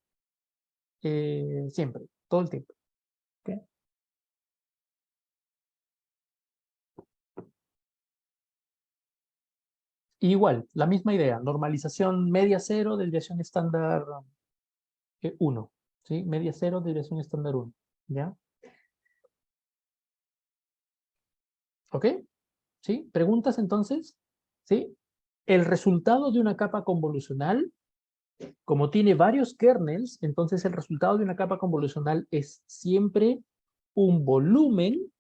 siempre, todo el tiempo. ¿Okay? Igual, la misma idea, normalización media cero, desviación estándar 1, ¿sí? Media cero, desviación estándar 1, ¿ya? ¿Ok? ¿Sí? ¿Preguntas entonces? ¿Sí? El resultado de una capa convolucional, como tiene varios kernels, entonces el resultado de una capa convolucional es siempre un volumen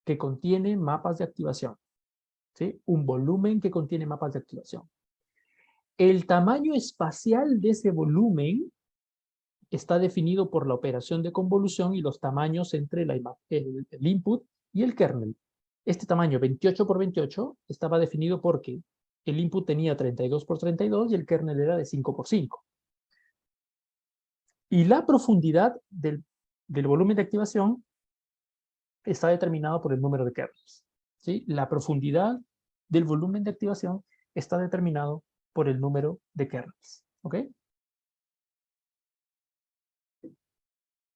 que contiene mapas de activación, ¿sí? Un volumen que contiene mapas de activación. El tamaño espacial de ese volumen está definido por la operación de convolución y los tamaños entre el input y el kernel. Este tamaño 28 por 28 estaba definido porque el input tenía 32 por 32 y el kernel era de 5 por 5. Y la profundidad del volumen de activación está determinado por el número de kernels, ¿sí? La profundidad del volumen de activación está determinado por el número de kernels, ¿ok?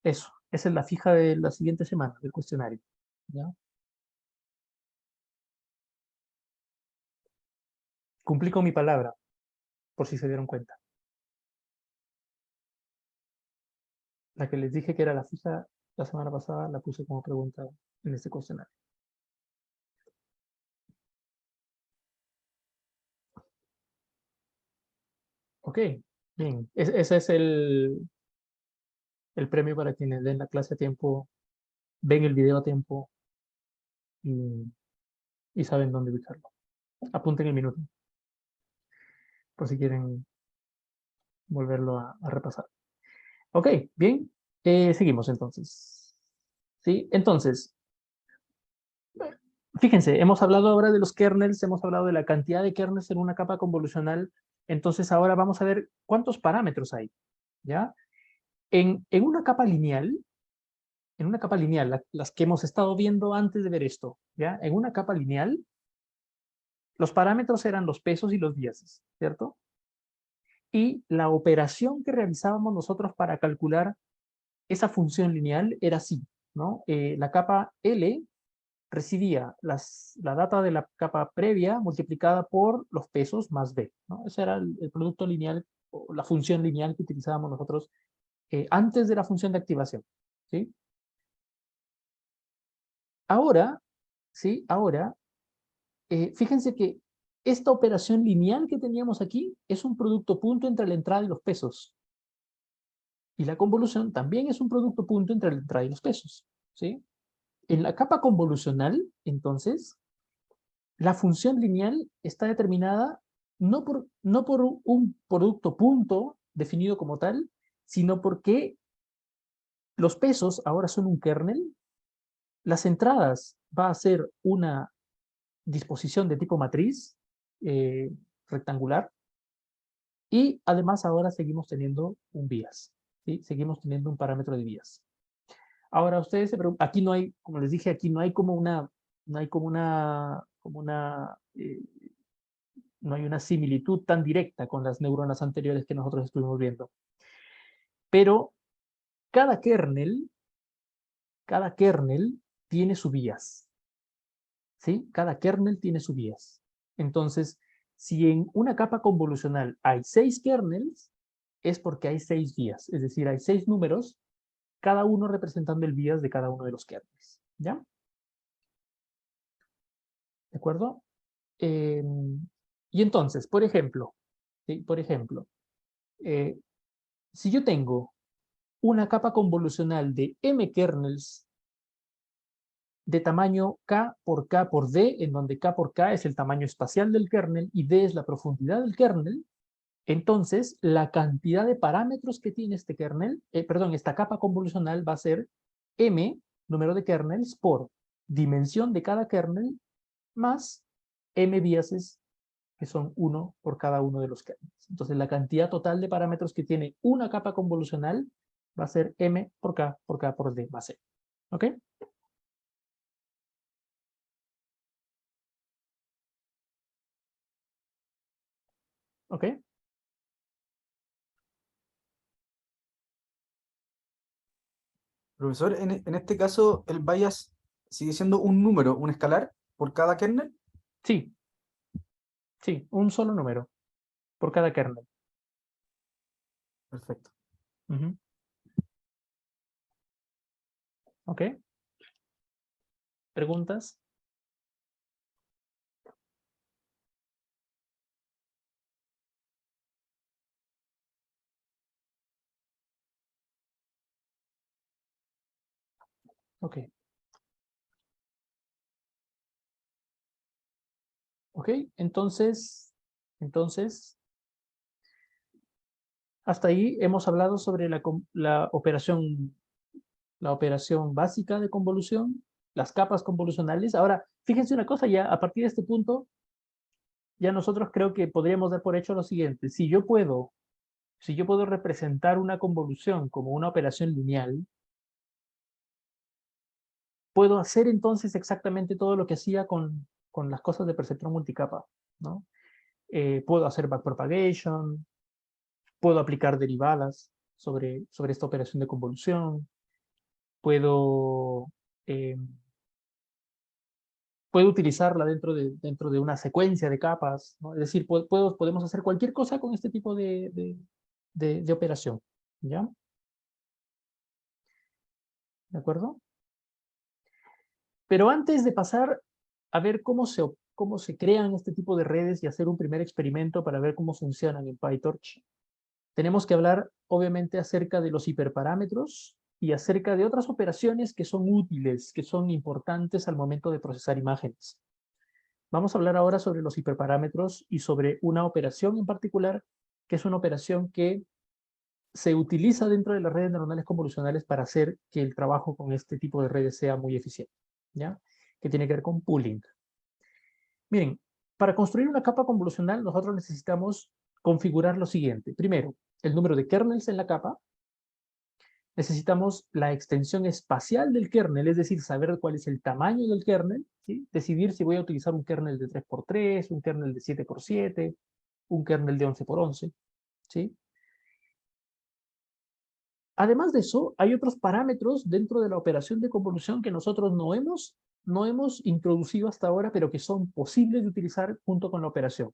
Eso, esa es la fija de la siguiente semana del cuestionario, ¿ya? Cumplí con mi palabra, por si se dieron cuenta. La que les dije que era la fija la semana pasada, la puse como pregunta en este cuestionario. Ok, bien. Ese es el premio para quienes den la clase a tiempo, ven el video a tiempo y, y saben dónde ubicarlo. Apunten el minuto, por si quieren volverlo a repasar. Ok, bien. Seguimos entonces. ¿Sí? Entonces, fíjense, hemos hablado ahora de los kernels, hemos hablado de la cantidad de kernels en una capa convolucional. Entonces ahora vamos a ver cuántos parámetros hay, ¿ya? En una capa lineal, las que hemos estado viendo antes de ver esto, ¿ya? En una capa lineal, los parámetros eran los pesos y los biases, ¿cierto? Y la operación que realizábamos nosotros para calcular esa función lineal era así, ¿no? La capa L recibía la data de la capa previa multiplicada por los pesos más B, ¿no? Ese era el producto lineal, o la función lineal que utilizábamos nosotros antes de la función de activación, ¿sí? Ahora, ¿sí? Ahora, fíjense que esta operación lineal que teníamos aquí es un producto punto entre la entrada y los pesos. Y la convolución también es un producto punto entre la entrada y los pesos, ¿sí? En la capa convolucional, entonces, la función lineal está determinada no por un producto punto definido como tal, sino porque los pesos ahora son un kernel, las entradas va a ser una disposición de tipo matriz eh, rectangular, y además ahora seguimos teniendo un bias, ¿sí? Seguimos teniendo un parámetro de bias. Ahora ustedes se preguntan, aquí no hay, como les dije, aquí no hay como una, no hay no hay una similitud tan directa con las neuronas anteriores que nosotros estuvimos viendo. Pero cada kernel tiene su bias, ¿sí? Cada kernel tiene su bias. Entonces, si en una capa convolucional hay 6 kernels, es porque hay 6 vías, es decir, hay 6 números, cada uno representando el bias de cada uno de los kernels, ¿ya? ¿De acuerdo? Y entonces, por ejemplo, ¿sí? Por ejemplo, si yo tengo una capa convolucional de m kernels de tamaño k por k por d, en donde k por k es el tamaño espacial del kernel y d es la profundidad del kernel, entonces la cantidad de parámetros que tiene este kernel, esta capa convolucional va a ser m, número de kernels, por dimensión de cada kernel, más m biases, que son 1 por cada uno de los kernels. Entonces la cantidad total de parámetros que tiene una capa convolucional va a ser m por k por k por d más c. ¿Ok? ¿Ok? Profesor, en este caso, el bias sigue siendo un número, un escalar, por cada kernel. Sí, sí, un solo número por cada kernel. Perfecto. Ujú. ¿Ok? ¿Preguntas? Ok. Ok, entonces, hasta ahí hemos hablado sobre la operación básica de convolución, las capas convolucionales. Ahora, fíjense una cosa, ya a partir de este punto, ya nosotros creo que podríamos dar por hecho lo siguiente. Si yo puedo representar una convolución como una operación lineal, puedo hacer entonces exactamente todo lo que hacía con las cosas de perceptrón multicapa, ¿no? Puedo hacer backpropagation, puedo aplicar derivadas sobre esta operación de convolución, puedo utilizarla dentro de una secuencia de capas, ¿no? Es decir, podemos hacer cualquier cosa con este tipo de operación, ¿ya? ¿De acuerdo? Pero antes de pasar a ver cómo se crean este tipo de redes y hacer un primer experimento para ver cómo funcionan en PyTorch, tenemos que hablar, obviamente, acerca de los hiperparámetros y acerca de otras operaciones que son útiles, que son importantes al momento de procesar imágenes. Vamos a hablar ahora sobre los hiperparámetros y sobre una operación en particular, que es una operación que se utiliza dentro de las redes neuronales convolucionales para hacer que el trabajo con este tipo de redes sea muy eficiente, ¿ya? Que tiene que ver con pooling. Miren, para construir una capa convolucional nosotros necesitamos configurar lo siguiente. Primero, el número de kernels en la capa. Necesitamos la extensión espacial del kernel, es decir, saber cuál es el tamaño del kernel, ¿sí? Decidir si voy a utilizar un kernel de 3×3, un kernel de 7×7, un kernel de 11×11, ¿sí? Además de eso, hay otros parámetros dentro de la operación de convolución que nosotros no hemos introducido hasta ahora, pero que son posibles de utilizar junto con la operación.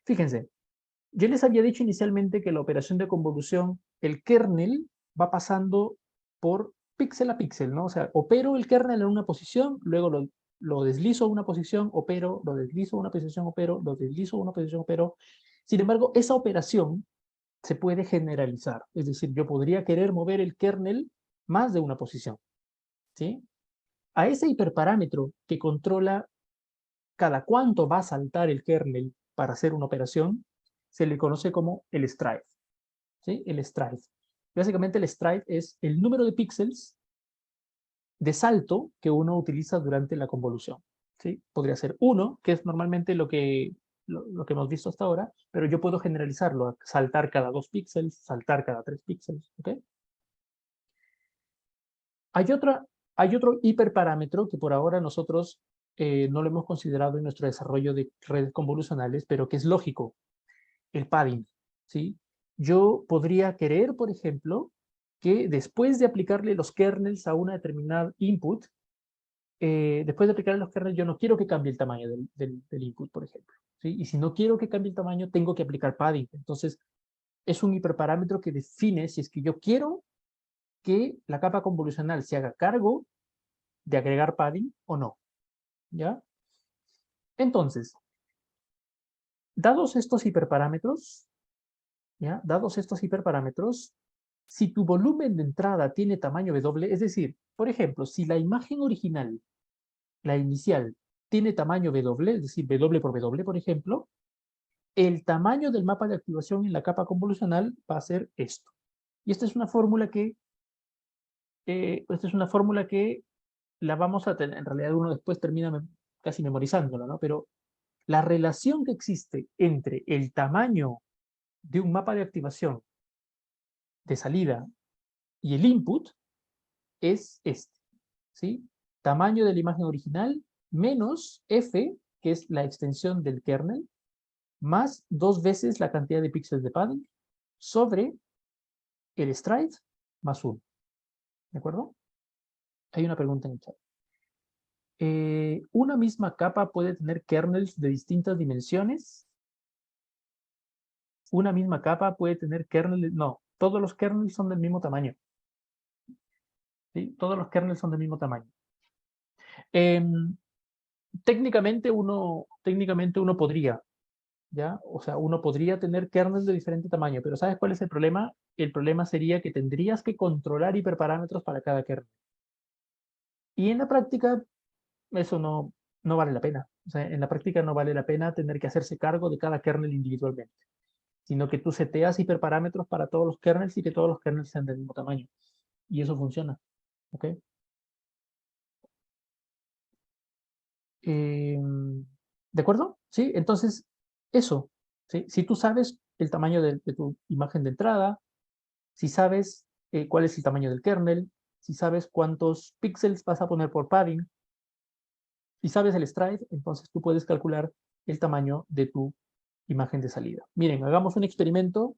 Fíjense, yo les había dicho inicialmente que la operación de convolución, el kernel va pasando por píxel a píxel, ¿no? O sea, opero el kernel en una posición, luego lo deslizo a una posición, opero, lo deslizo a una posición, opero, lo deslizo a una posición, opero. Sin embargo, esa operación se puede generalizar. Es decir, yo podría querer mover el kernel más de una posición, ¿sí? A ese hiperparámetro que controla cada cuánto va a saltar el kernel para hacer una operación, se le conoce como el strife, ¿sí? El strife. Básicamente el strife es el número de píxeles de salto que uno utiliza durante la convolución, ¿sí? Podría ser 1, que es normalmente lo que hemos visto hasta ahora, pero yo puedo generalizarlo a saltar cada 2 píxeles, saltar cada 3 píxeles, ¿ok? Hay otro hiperparámetro que por ahora nosotros no lo hemos considerado en nuestro desarrollo de redes convolucionales, pero que es lógico, el padding, ¿sí? Yo podría querer, por ejemplo, que después de aplicarle los kernels a una determinada input, después de aplicarle los kernels, yo no quiero que cambie el tamaño del input, por ejemplo, ¿sí? Y si no quiero que cambie el tamaño, tengo que aplicar padding. Entonces, es un hiperparámetro que define si es que yo quiero que la capa convolucional se haga cargo de agregar padding o no, ¿ya? Entonces, dados estos hiperparámetros, ¿ya? Dados estos hiperparámetros, si tu volumen de entrada tiene tamaño W, es decir, por ejemplo, si la imagen original, la inicial, tiene tamaño W, es decir, W por W, por ejemplo, el tamaño del mapa de activación en la capa convolucional va a ser esto. Y esta es una fórmula que la vamos a tener, en realidad uno después termina casi memorizándola, ¿no? Pero la relación que existe entre el tamaño de un mapa de activación de salida y el input es este, ¿sí? Tamaño de la imagen original menos f, que es la extensión del kernel, más 2 veces la cantidad de píxeles de padding, sobre el stride más 1. ¿De acuerdo? Hay una pregunta en el chat. ¿Una misma capa puede tener kernels de distintas dimensiones? Una misma capa puede tener kernels... No, todos los kernels son del mismo tamaño. ¿Sí? Todos los kernels son del mismo tamaño. Técnicamente uno podría, ¿ya? O sea, uno podría tener kernels de diferente tamaño, pero ¿sabes cuál es el problema? El problema sería que tendrías que controlar hiperparámetros para cada kernel. Y en la práctica, eso no vale la pena. O sea, en la práctica no vale la pena tener que hacerse cargo de cada kernel individualmente, sino que tú seteas hiperparámetros para todos los kernels y que todos los kernels sean del mismo tamaño. Y eso funciona. ¿Ok? ¿De acuerdo? ¿Sí? Entonces, eso. ¿Sí? Si tú sabes el tamaño de tu imagen de entrada, si sabes cuál es el tamaño del kernel, si sabes cuántos píxeles vas a poner por padding, y sabes el stride, entonces tú puedes calcular el tamaño de tu imagen de salida. Miren, hagamos un experimento.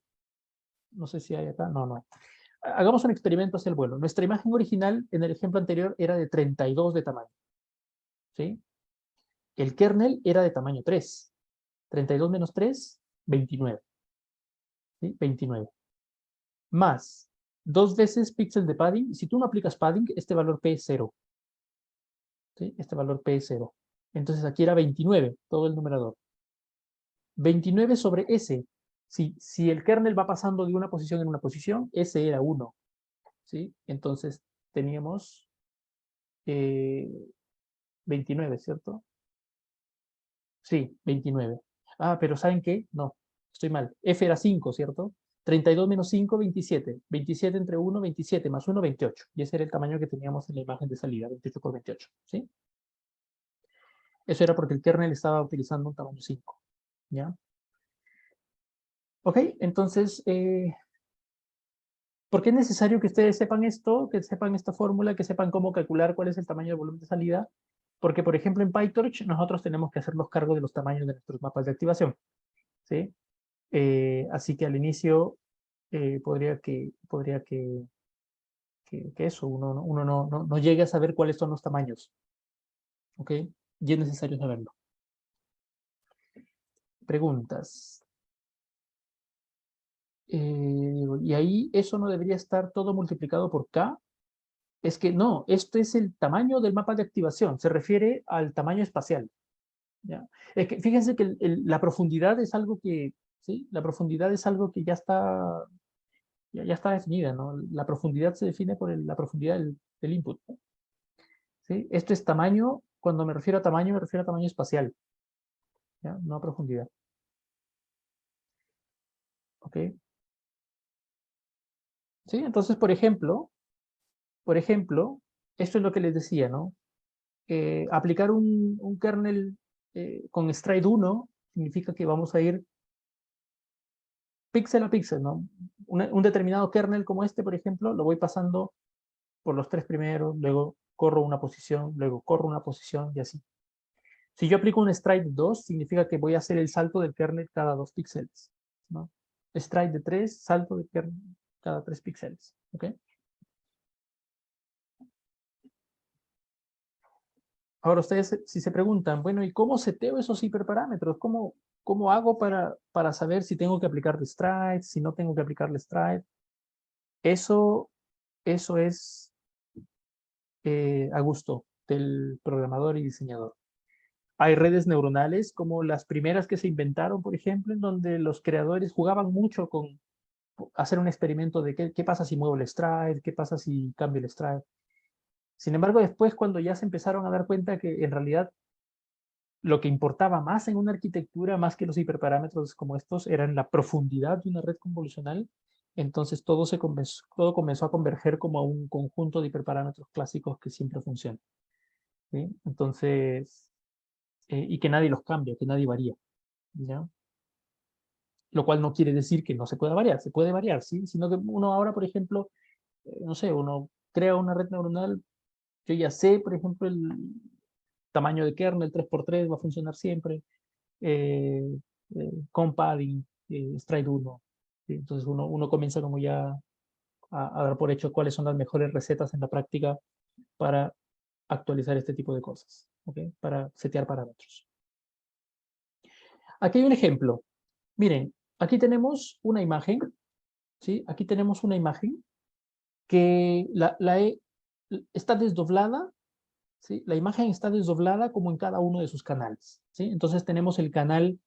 No sé si hay acá. No, no hay. Hagamos un experimento hacia el vuelo. Nuestra imagen original en el ejemplo anterior era de 32 de tamaño. ¿Sí? El kernel era de tamaño 3. 32 menos 3, 29. ¿Sí? 29. Más 2 veces píxel de padding. Si tú no aplicas padding, este valor P es 0. ¿Sí? Este valor P es 0. Entonces aquí era 29, todo el numerador. 29 sobre S. Si el kernel va pasando de una posición en una posición, S era 1. ¿Sí? Entonces teníamos 29, ¿cierto? Sí, 29. Ah, pero ¿saben qué? No, estoy mal. F era 5, ¿cierto? 32 menos 5, 27. 27 entre 1, 27 más 1, 28. Y ese era el tamaño que teníamos en la imagen de salida, 28 por 28. ¿Sí? Eso era porque el kernel estaba utilizando un tamaño 5. ¿Ya? Ok, entonces, ¿por qué es necesario que ustedes sepan esto, que sepan esta fórmula, que sepan cómo calcular cuál es el tamaño del volumen de salida? Porque, por ejemplo, en PyTorch nosotros tenemos que hacernos cargo de los tamaños de nuestros mapas de activación. ¿Sí? Así que al inicio podría que eso, uno no llegue a saber cuáles son los tamaños. ¿Ok? Y es necesario saberlo. Preguntas. Y ahí eso no debería estar todo multiplicado por K. Es que no, esto es el tamaño del mapa de activación, se refiere al tamaño espacial. ¿Ya? Es que fíjense que la profundidad es algo que, ¿sí? La profundidad es algo que ya está definida, ¿no? La profundidad se define por la profundidad del input, ¿no? ¿Sí? Esto es tamaño, cuando me refiero a tamaño, me refiero a tamaño espacial, ¿ya? No a profundidad. ¿Ok? ¿Sí? Entonces, por ejemplo, esto es lo que les decía, ¿no? Aplicar un kernel con stride 1 significa que vamos a ir píxel a píxel, ¿no? Un determinado kernel como este, por ejemplo, lo voy pasando por los 3 primeros, luego corro una posición, luego corro una posición y así. Si yo aplico un stride 2, significa que voy a hacer el salto del kernel cada 2 píxeles, ¿no? Stride de 3, salto del kernel cada 3 píxeles, ¿ok? Ahora ustedes si se preguntan, bueno, ¿y cómo seteo esos hiperparámetros? ¿Cómo hago para saber si tengo que aplicarle stride, si no tengo que aplicarle stride? Eso es a gusto del programador y diseñador. Hay redes neuronales como las primeras que se inventaron, por ejemplo, en donde los creadores jugaban mucho con hacer un experimento de qué pasa si muevo el stride, qué pasa si cambio el stride. Sin embargo, después cuando ya se empezaron a dar cuenta que en realidad lo que importaba más en una arquitectura, más que los hiperparámetros como estos, era en la profundidad de una red convolucional, entonces todo comenzó a converger como a un conjunto de hiperparámetros clásicos que siempre funcionan. ¿Sí? Entonces, y que nadie los cambia, que nadie varía. ¿Ya? Lo cual no quiere decir que no se pueda variar, se puede variar, ¿sí? Sino que uno ahora, por ejemplo, no sé, uno crea una red neuronal, yo ya sé, por ejemplo, el tamaño de kernel 3x3 va a funcionar siempre, eh, con padding, stride 1. ¿Sí? Entonces uno comienza como ya a dar por hecho cuáles son las mejores recetas en la práctica para actualizar este tipo de cosas, ¿ok? Para setear parámetros. Aquí hay un ejemplo. Miren, aquí tenemos una imagen, ¿sí? Aquí tenemos una imagen que está desdoblada, ¿sí? La imagen está desdoblada como en cada uno de sus canales, ¿sí? Entonces tenemos el canal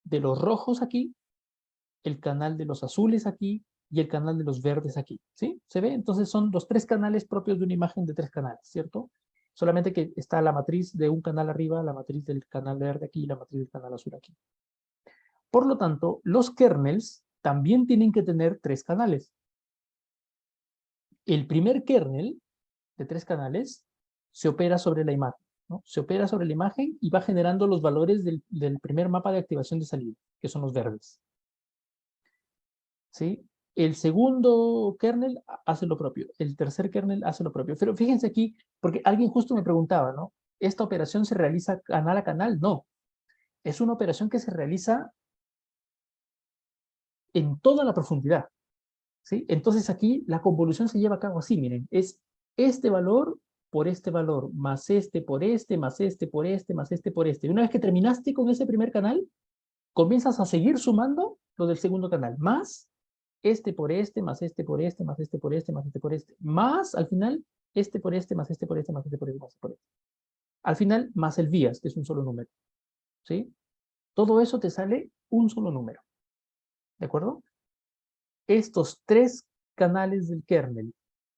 de los rojos aquí, el canal de los azules aquí y el canal de los verdes aquí, ¿sí? ¿Se ve? Entonces son los 3 canales propios de una imagen de 3 canales, ¿cierto? Solamente que está la matriz de un canal arriba, la matriz del canal verde aquí y la matriz del canal azul aquí. Por lo tanto, los kernels también tienen que tener 3 canales. El primer kernel de 3 canales se opera sobre la imagen, ¿no? Se opera sobre la imagen y va generando los valores del primer mapa de activación de salida, que son los verdes. ¿Sí? El segundo kernel hace lo propio, el tercer kernel hace lo propio. Pero fíjense aquí, porque alguien justo me preguntaba, ¿no? ¿Esta operación se realiza canal a canal? No. Es una operación que se realiza en toda la profundidad, ¿sí? Entonces aquí la convolución se lleva a cabo así, miren, es este valor por este valor, más este por este, más este por este, más este por este. Una vez que terminaste con ese primer canal, comienzas a seguir sumando lo del segundo canal, más este por este, más este por este, más este por este, más este por este, más al final este por este, más este por este, más este por este, más este por este. Al final, más el vías, que es un solo número, ¿sí? Todo eso te sale un solo número, ¿de acuerdo? Estos tres canales del kernel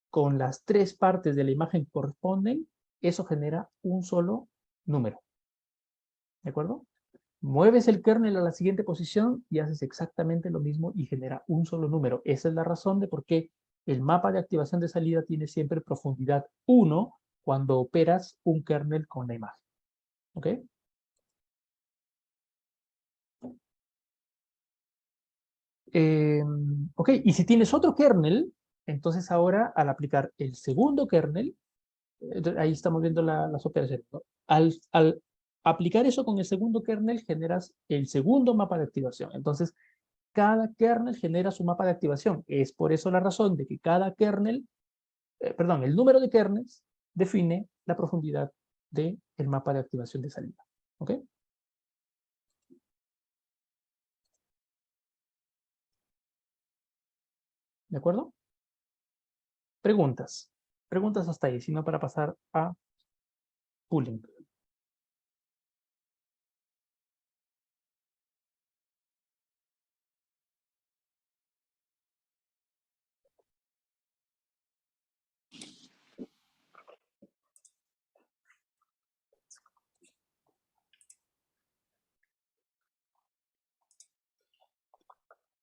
con las tres partes de la imagen que corresponden, eso genera un solo número, ¿de acuerdo? Mueves el kernel a la siguiente posición y haces exactamente lo mismo y genera un solo número. Esa es la razón de por qué el mapa de activación de salida tiene siempre profundidad 1 cuando operas un kernel con la imagen. ¿Ok? Ok, y si tienes otro kernel, entonces ahora al aplicar el segundo kernel, ahí estamos viendo las operaciones, ¿no? Al aplicar eso con el segundo kernel, generas el segundo mapa de activación. Entonces, cada kernel genera su mapa de activación. Es por eso la razón de que cada kernel, perdón, el número de kernels define la profundidad del mapa de activación de salida. ¿Ok? ¿De acuerdo? Preguntas. Preguntas hasta ahí, sino para pasar a pooling.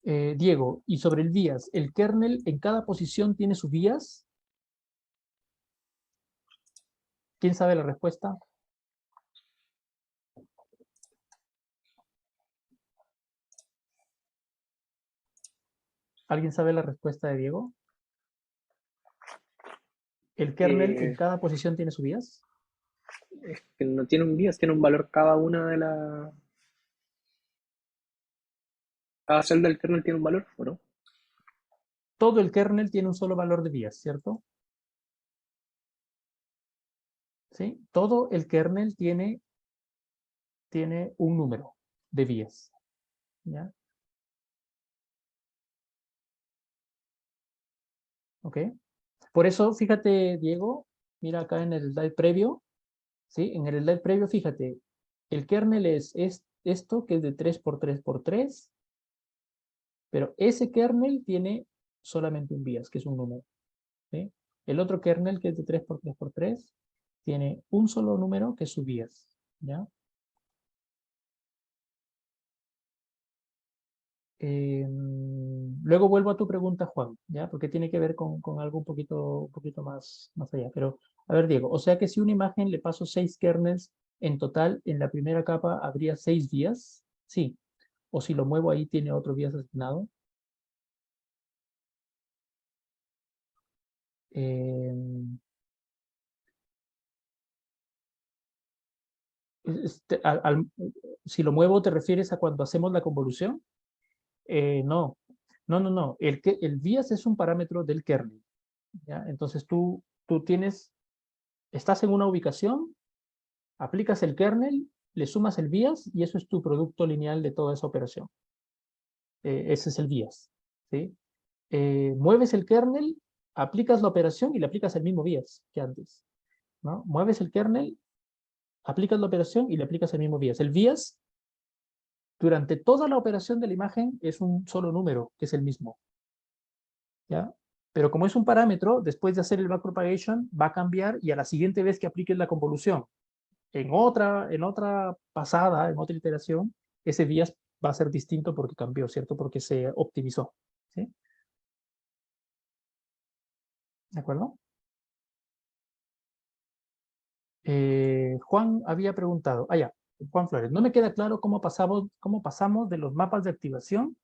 Diego, y sobre el vías, ¿el kernel en cada posición tiene su vías? ¿Quién sabe la respuesta? ¿Alguien sabe la respuesta de Diego? ¿El kernel en cada posición tiene su vías? Es que no tiene un bias, tiene un valor cada una de las... Cada celda del kernel tiene un valor, ¿o no? Todo el kernel tiene un solo valor de vías, ¿cierto? ¿Sí? Todo el kernel tiene un número de vías. ¿Ya? ¿Ok? Por eso, fíjate, Diego, mira acá en el slide previo, ¿sí? En el slide previo, fíjate, el kernel es esto, que es de 3 por 3 por 3, pero ese kernel tiene solamente un vías, que es un número. ¿Sí? El otro kernel, que es de 3 por 3 por 3, tiene un solo número, que es su vías. ¿Ya? Luego vuelvo a tu pregunta, Juan, ¿ya? Porque tiene que ver con algo un poquito más allá. Pero, a ver, Diego, o sea que si una imagen le paso 6 kernels en total, en la primera capa habría 6 vías, sí. O si lo muevo ahí, tiene otro vías asignado. Este, si lo muevo, ¿te refieres a cuando hacemos la convolución? No, no. El vías es un parámetro del kernel. ¿Ya? Entonces tú estás en una ubicación, aplicas el kernel, le sumas el vías y eso es tu producto lineal de toda esa operación. Ese es el vías. ¿Sí? Mueves el kernel, aplicas la operación y le aplicas el mismo vías que antes. ¿No? Mueves el kernel, aplicas la operación y le aplicas el mismo vías. El vías, durante toda la operación de la imagen, es un solo número, que es el mismo. ¿Ya? Pero como es un parámetro, después de hacer el backpropagation, va a cambiar y a la siguiente vez que apliques la convolución en otra pasada, en otra iteración, ese vías va a ser distinto porque cambió, ¿cierto? Porque se optimizó. ¿Sí? ¿De acuerdo? Juan había preguntado, ya, Juan Flores, no me queda claro cómo pasamos de los mapas de activación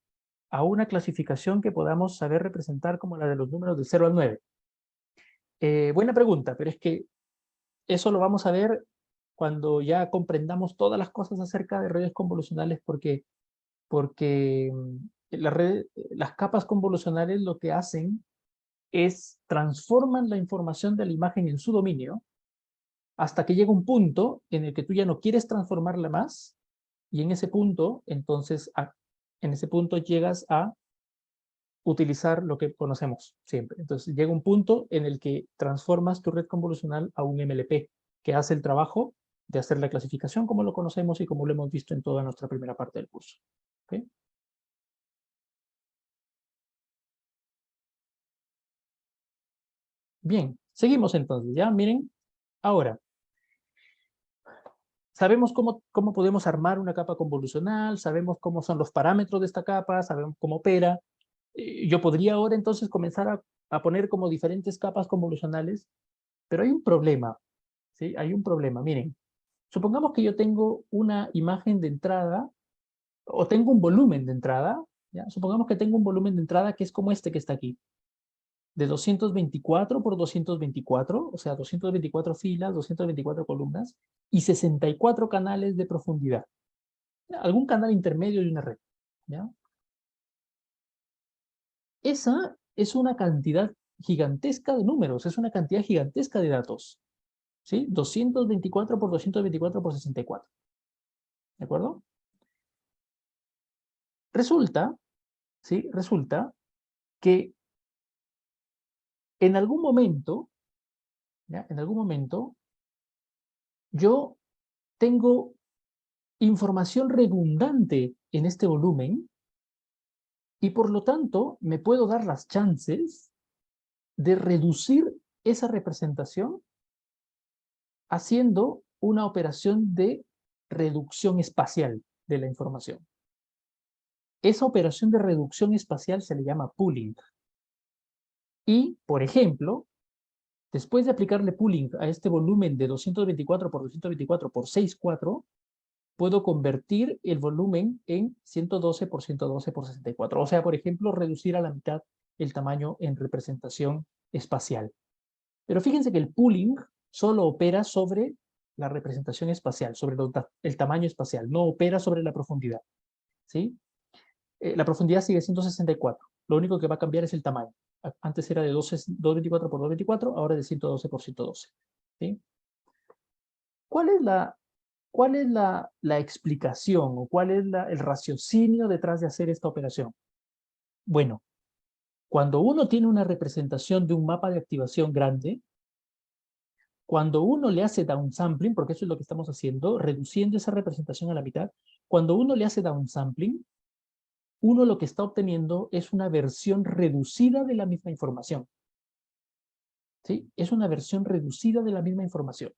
a una clasificación que podamos saber representar como la de los números del 0 al 9? Buena pregunta, pero es que eso lo vamos a ver cuando ya comprendamos todas las cosas acerca de redes convolucionales, porque las capas convolucionales lo que hacen es transforman la información de la imagen en su dominio hasta que llega un punto en el que tú ya no quieres transformarla más, y en ese punto, entonces, en ese punto llegas a utilizar lo que conocemos siempre. Entonces llega un punto en el que transformas tu red convolucional a un MLP, que hace el trabajo de hacer la clasificación como lo conocemos y como lo hemos visto en toda nuestra primera parte del curso. ¿Okay? Bien, seguimos entonces, ¿ya? Miren, ahora, sabemos cómo podemos armar una capa convolucional, sabemos cómo son los parámetros de esta capa, sabemos cómo opera. Yo podría ahora entonces comenzar a poner como diferentes capas convolucionales, pero hay un problema, ¿sí? Hay un problema, miren. Supongamos que yo tengo una imagen de entrada, o tengo un volumen de entrada, ¿ya? Supongamos que tengo un volumen de entrada que es como este que está aquí, de 224 por 224, o sea, 224 filas, 224 columnas, y 64 canales de profundidad. Algún canal intermedio de una red, ¿ya? Esa es una cantidad gigantesca de números, es una cantidad gigantesca de datos, ¿sí? 224 por 224 por 64. ¿De acuerdo? Resulta, ¿sí? Resulta que en algún momento, ¿ya? En algún momento, yo tengo información redundante en este volumen y por lo tanto me puedo dar las chances de reducir esa representación haciendo una operación de reducción espacial de la información. Esa operación de reducción espacial se le llama pooling. Y, por ejemplo, después de aplicarle pooling a este volumen de 224 por 224 por 64, puedo convertir el volumen en 112 por 112 por 64. O sea, por ejemplo, reducir a la mitad el tamaño en representación espacial. Pero fíjense que el pooling solo opera sobre la representación espacial, sobre el tamaño espacial, no opera sobre la profundidad, ¿sí? La profundidad sigue siendo 64. Lo único que va a cambiar es el tamaño. Antes era de 224 por 224, ahora es de 112 por 112. ¿Sí? ¿Cuál es la explicación o cuál es el raciocinio detrás de hacer esta operación? Bueno, cuando uno tiene una representación de un mapa de activación grande, cuando uno le hace downsampling, porque eso es lo que estamos haciendo, reduciendo esa representación a la mitad, cuando uno le hace downsampling, uno lo que está obteniendo es una versión reducida de la misma información. ¿Sí? Es una versión reducida de la misma información.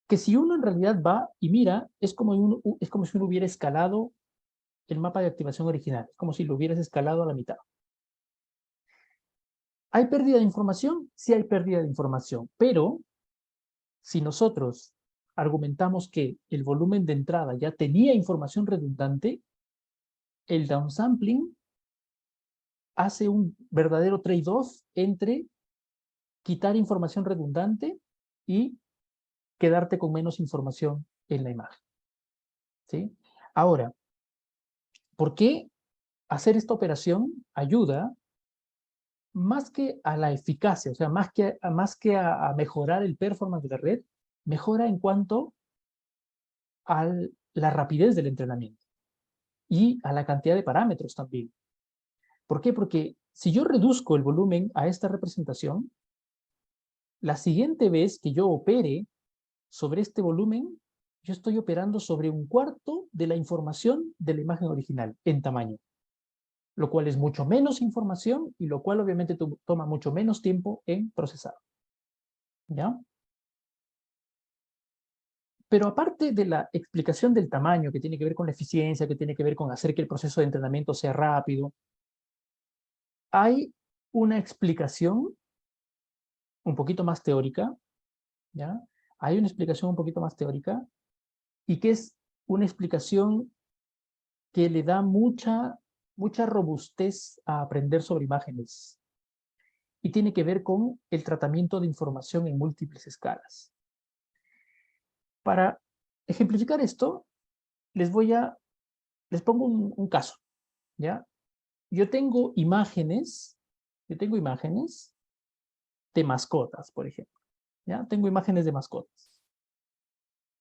Que si uno en realidad va y mira, es como si uno hubiera escalado el mapa de activación original, es como si lo hubieras escalado a la mitad. ¿Hay pérdida de información? Sí hay pérdida de información, pero si nosotros argumentamos que el volumen de entrada ya tenía información redundante, el downsampling hace un verdadero trade-off entre quitar información redundante y quedarte con menos información en la imagen. ¿Sí? Ahora, ¿por qué hacer esta operación ayuda más que a la eficacia, o sea, más que a mejorar el performance de la red, mejora en cuanto a la rapidez del entrenamiento y a la cantidad de parámetros también? ¿Por qué? Porque si yo reduzco el volumen a esta representación, la siguiente vez que yo opere sobre este volumen, yo estoy operando sobre un cuarto de la información de la imagen original en tamaño, lo cual es mucho menos información y lo cual obviamente toma mucho menos tiempo en procesar. ¿Ya? Pero aparte de la explicación del tamaño, que tiene que ver con la eficiencia, que tiene que ver con hacer que el proceso de entrenamiento sea rápido, hay una explicación un poquito más teórica, ¿ya? Hay una explicación un poquito más teórica y que es una explicación que le da mucha robustez a aprender sobre imágenes. Y tiene que ver con el tratamiento de información en múltiples escalas. Para ejemplificar esto, les pongo un caso, ¿ya? Yo tengo imágenes de mascotas, por ejemplo, ¿ya? Tengo imágenes de mascotas.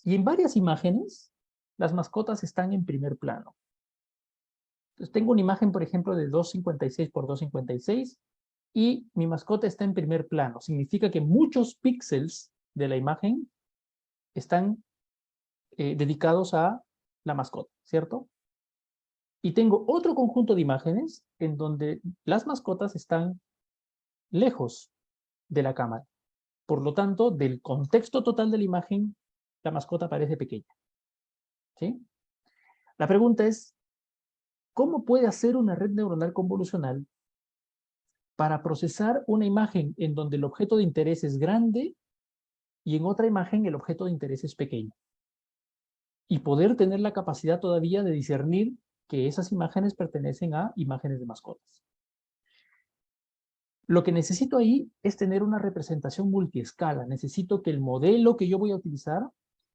Y en varias imágenes, las mascotas están en primer plano. Entonces tengo una imagen, por ejemplo, de 256 por 256 y mi mascota está en primer plano. Significa que muchos píxeles de la imagen están dedicados a la mascota, ¿cierto? Y tengo otro conjunto de imágenes en donde las mascotas están lejos de la cámara. Por lo tanto, del contexto total de la imagen, la mascota parece pequeña. ¿Sí? La pregunta es, ¿cómo puede hacer una red neuronal convolucional para procesar una imagen en donde el objeto de interés es grande y en otra imagen el objeto de interés es pequeño? Y poder tener la capacidad todavía de discernir que esas imágenes pertenecen a imágenes de mascotas. Lo que necesito ahí es tener una representación multiescala. Necesito que el modelo que yo voy a utilizar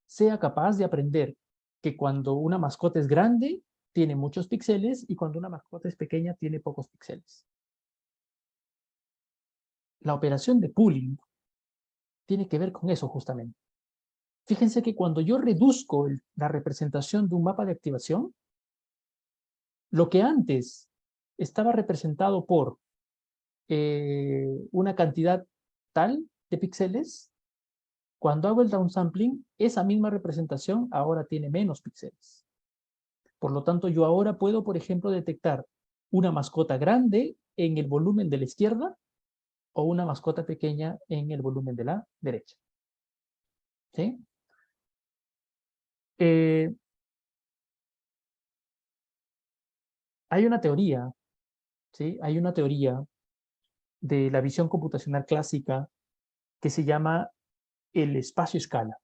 sea capaz de aprender que cuando una mascota es grande, tiene muchos píxeles y cuando una mascota es pequeña, tiene pocos píxeles. La operación de pooling tiene que ver con eso justamente. Fíjense que cuando yo reduzco la representación de un mapa de activación, lo que antes estaba representado por una cantidad tal de píxeles, cuando hago el downsampling, esa misma representación ahora tiene menos píxeles. Por lo tanto, yo ahora puedo, por ejemplo, detectar una mascota grande en el volumen de la izquierda o una mascota pequeña en el volumen de la derecha. ¿Sí? Hay una teoría, ¿sí? Hay una teoría de la visión computacional clásica que se llama el espacio-escala.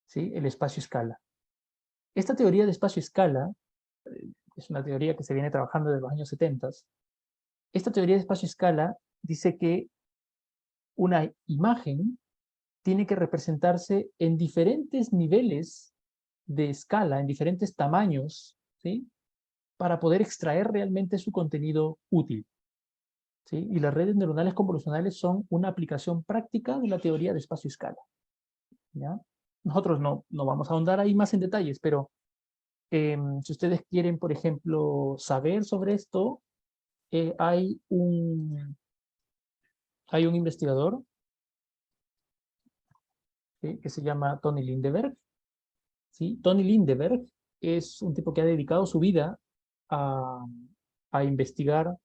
¿Sí? El espacio-escala. Esta teoría de espacio-escala es una teoría que se viene trabajando desde los años 70. Esta teoría de espacio-escala dice que una imagen tiene que representarse en diferentes niveles de escala, en diferentes tamaños, ¿sí? Para poder extraer realmente su contenido útil. ¿Sí? Y las redes neuronales convolucionales son una aplicación práctica de la teoría de espacio-escala. ¿Ya? Nosotros no vamos a ahondar ahí más en detalles, pero si ustedes quieren, por ejemplo, saber sobre esto, hay un investigador, ¿sí? Que se llama Tony Lindeberg. ¿Sí? Tony Lindeberg es un tipo que ha dedicado su vida a investigar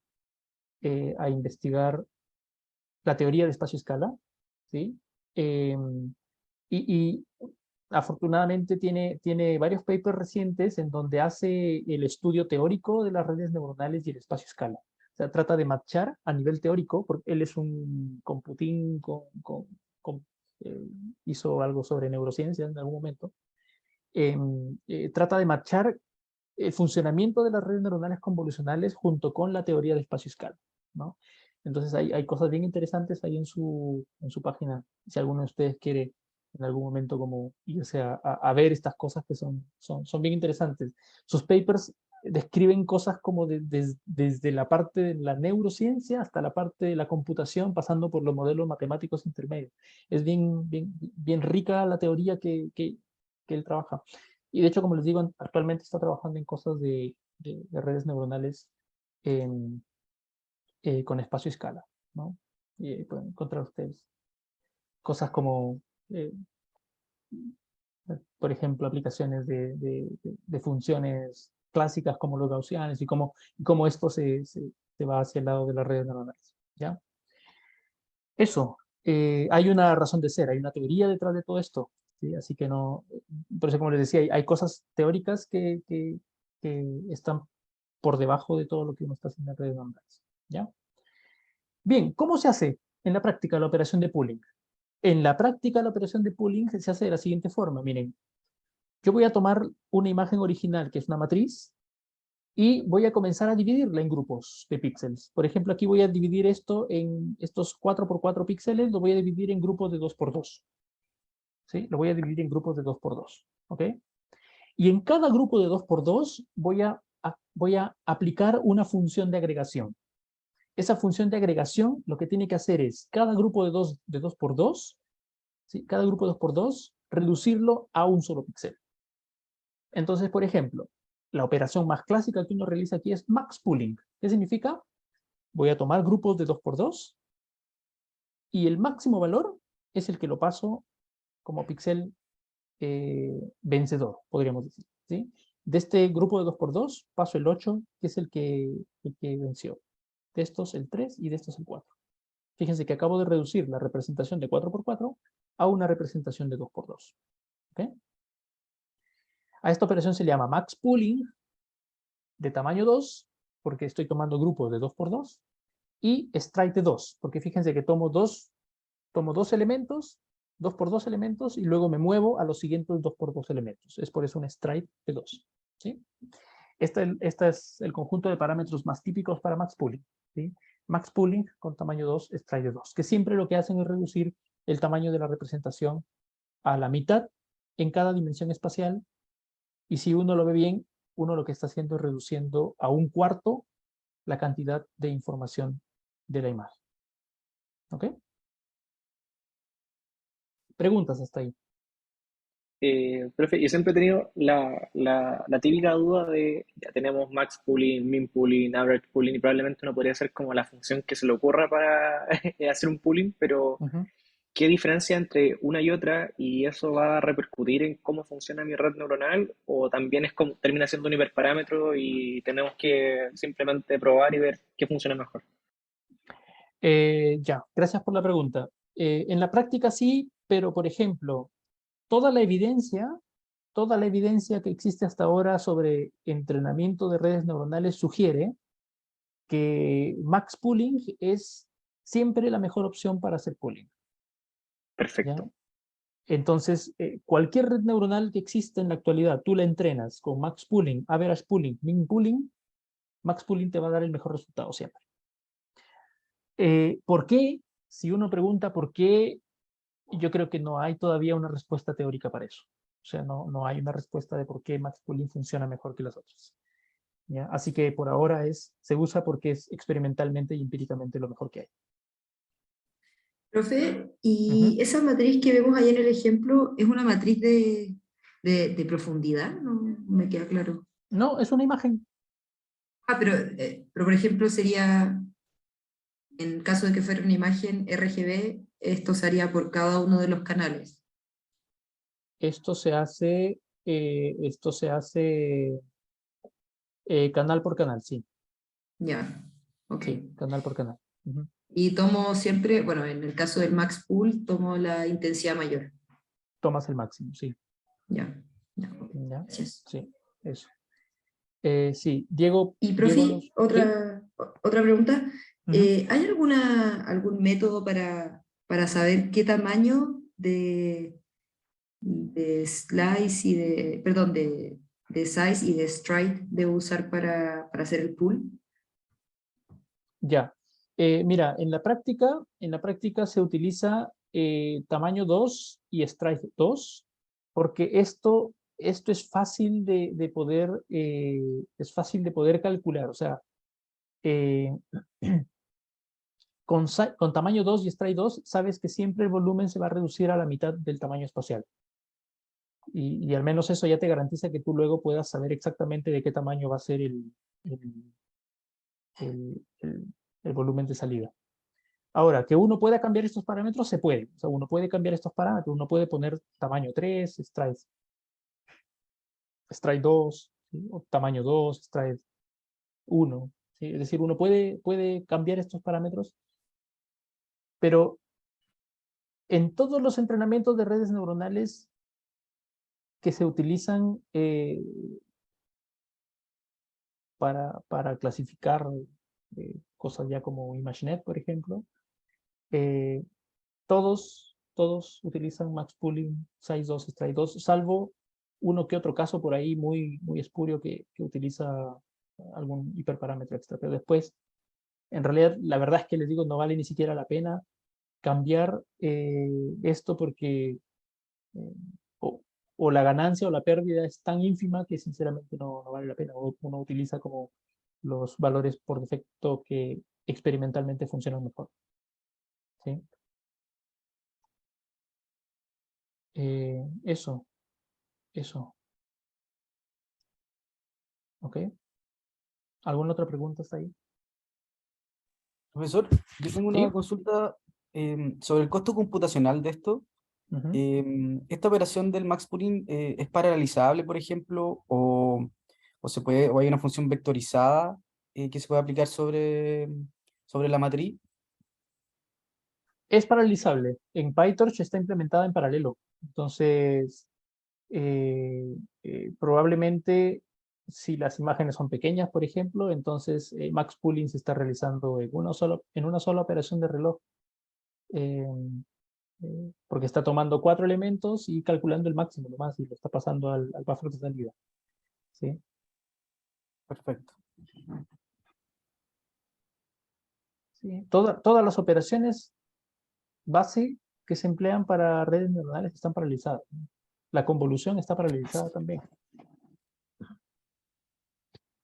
la teoría de espacio-escala, ¿sí? Y afortunadamente tiene varios papers recientes en donde hace el estudio teórico de las redes neuronales y el espacio-escala. O sea, trata de matchar a nivel teórico, porque él es un computín hizo algo sobre neurociencia en algún momento. Trata de matchar el funcionamiento de las redes neuronales convolucionales junto con la teoría de espacio-escala, ¿no? Entonces hay cosas bien interesantes ahí en su página, si alguno de ustedes quiere en algún momento como irse a ver estas cosas que son bien interesantes. Sus papers describen cosas como desde la parte de la neurociencia hasta la parte de la computación, pasando por los modelos matemáticos intermedios. Es bien rica la teoría que él trabaja. Y de hecho, como les digo, actualmente está trabajando en cosas de redes neuronales con espacio-escala, ¿no? Y pueden encontrar ustedes cosas como, por ejemplo, aplicaciones de funciones clásicas como los gaussianos y cómo esto se va hacia el lado de las redes neuronales, ¿ya? Eso, hay una razón de ser, hay una teoría detrás de todo esto, ¿sí? Así que no, por eso como les decía, hay cosas teóricas que están por debajo de todo lo que uno está haciendo en redes neuronales, ¿ya? Bien, ¿cómo se hace en la práctica la operación de pooling? En la práctica la operación de pooling se hace de la siguiente forma, miren, yo voy a tomar una imagen original que es una matriz, y voy a comenzar a dividirla en grupos de píxeles. Por ejemplo, aquí voy a dividir esto en estos 4x4 píxeles, lo voy a dividir en grupos de 2x2. ¿Sí? Lo voy a dividir en grupos de 2x2. ¿Ok? Y en cada grupo de 2x2 voy a aplicar una función de agregación. Esa función de agregación lo que tiene que hacer es cada grupo de 2x2, ¿sí? Cada grupo de 2x2, reducirlo a un solo píxel. Entonces, por ejemplo, la operación más clásica que uno realiza aquí es max pooling. ¿Qué significa? Voy a tomar grupos de 2x2 y el máximo valor es el que lo paso como píxel vencedor, podríamos decir. ¿Sí? De este grupo de 2x2 paso el 8, que es el que venció. De estos el 3 y de estos el 4. Fíjense que acabo de reducir la representación de 4x4 a una representación de 2x2. ¿Okay? A esta operación se le llama max pooling de tamaño 2, porque estoy tomando grupos de 2x2, y stride de 2, porque fíjense que tomo dos elementos, 2x2 elementos, y luego me muevo a los siguientes 2x2 elementos. Es por eso un stride de 2. ¿Sí? Este es el conjunto de parámetros más típicos para max pooling. ¿Sí? Max pooling con tamaño 2, stride de 2, que siempre lo que hacen es reducir el tamaño de la representación a la mitad en cada dimensión espacial, y si uno lo ve bien, uno lo que está haciendo es reduciendo a un cuarto la cantidad de información de la imagen. ¿Ok? Preguntas hasta ahí. Profe, yo siempre he tenido la típica duda de, ya tenemos max pooling, min pooling, average pooling, y probablemente uno podría hacer como la función que se le ocurra para hacer un pooling, pero ¿qué diferencia entre una y otra? ¿Y eso va a repercutir en cómo funciona mi red neuronal? ¿O también es como, termina siendo un hiperparámetro y tenemos que simplemente probar y ver qué funciona mejor? Ya, gracias por la pregunta. En la práctica sí, pero por ejemplo, toda la evidencia que existe hasta ahora sobre entrenamiento de redes neuronales sugiere que max pooling es siempre la mejor opción para hacer pooling. ¿Ya? Perfecto. Entonces, cualquier red neuronal que exista en la actualidad, tú la entrenas con max pooling, average pooling, min pooling, max pooling te va a dar el mejor resultado siempre. ¿Por qué? Si uno pregunta por qué, yo creo que no hay todavía una respuesta teórica para eso. O sea, no hay una respuesta de por qué max pooling funciona mejor que las otras. ¿Ya? Así que por ahora se usa porque es experimentalmente y empíricamente lo mejor que hay. Profe, ¿y esa matriz que vemos ahí en el ejemplo es una matriz de profundidad? No me queda claro. No, es una imagen. Pero por ejemplo sería, en caso de que fuera una imagen RGB, esto se haría por cada uno de los canales. Esto se hace canal por canal, sí. Ya, ok. Sí, canal por canal. Y tomo siempre, bueno, en el caso del max pool, tomo la intensidad mayor. Tomas el máximo, sí. Ya, ya, ok. ¿Ya? Gracias. Sí, eso. Sí, Diego. Y Diego profe, ¿sí? otra pregunta. ¿Hay algún método para saber qué tamaño de slice y de size y de stride debo usar para hacer el pool? Ya. Mira, en la práctica se utiliza tamaño 2 y stride 2, porque esto es fácil de poder calcular. O sea, con tamaño 2 y stride 2, sabes que siempre el volumen se va a reducir a la mitad del tamaño espacial. Y al menos eso ya te garantiza que tú luego puedas saber exactamente de qué tamaño va a ser el volumen de salida. Ahora, que uno pueda cambiar estos parámetros, se puede. O sea, uno puede cambiar estos parámetros, uno puede poner tamaño 3, stride 2, ¿sí? O tamaño 2, stride 1. ¿Sí? Es decir, uno puede cambiar estos parámetros, pero en todos los entrenamientos de redes neuronales que se utilizan para clasificar cosas ya como ImageNet, por ejemplo, todos utilizan max pooling, size 2, stride 2, salvo uno que otro caso por ahí muy espurio que utiliza algún hiperparámetro extra. Pero después, en realidad, la verdad es que les digo, no vale ni siquiera la pena cambiar esto porque o, o la ganancia o la pérdida es tan ínfima que sinceramente no vale la pena. Uno utiliza como los valores por defecto que experimentalmente funcionan mejor. ¿Sí? Eso. ¿Ok? ¿Alguna otra pregunta hasta ahí? Profesor, yo tengo ¿Sí? una consulta sobre el costo computacional de esto. Ujú. ¿Esta operación del max pooling es paralelizable, por ejemplo, o hay una función vectorizada que se puede aplicar sobre la matriz? Es paralelizable. En PyTorch está implementada en paralelo. Entonces, probablemente si las imágenes son pequeñas, por ejemplo, entonces max pooling se está realizando en una sola operación de reloj. eh, Porque está tomando 4 elementos y calculando el máximo nomás y lo está pasando al buffer de salida. ¿Sí? Perfecto. ¿Sí? Todas las operaciones base que se emplean para redes neuronales están paralizadas. La convolución está paralizada también.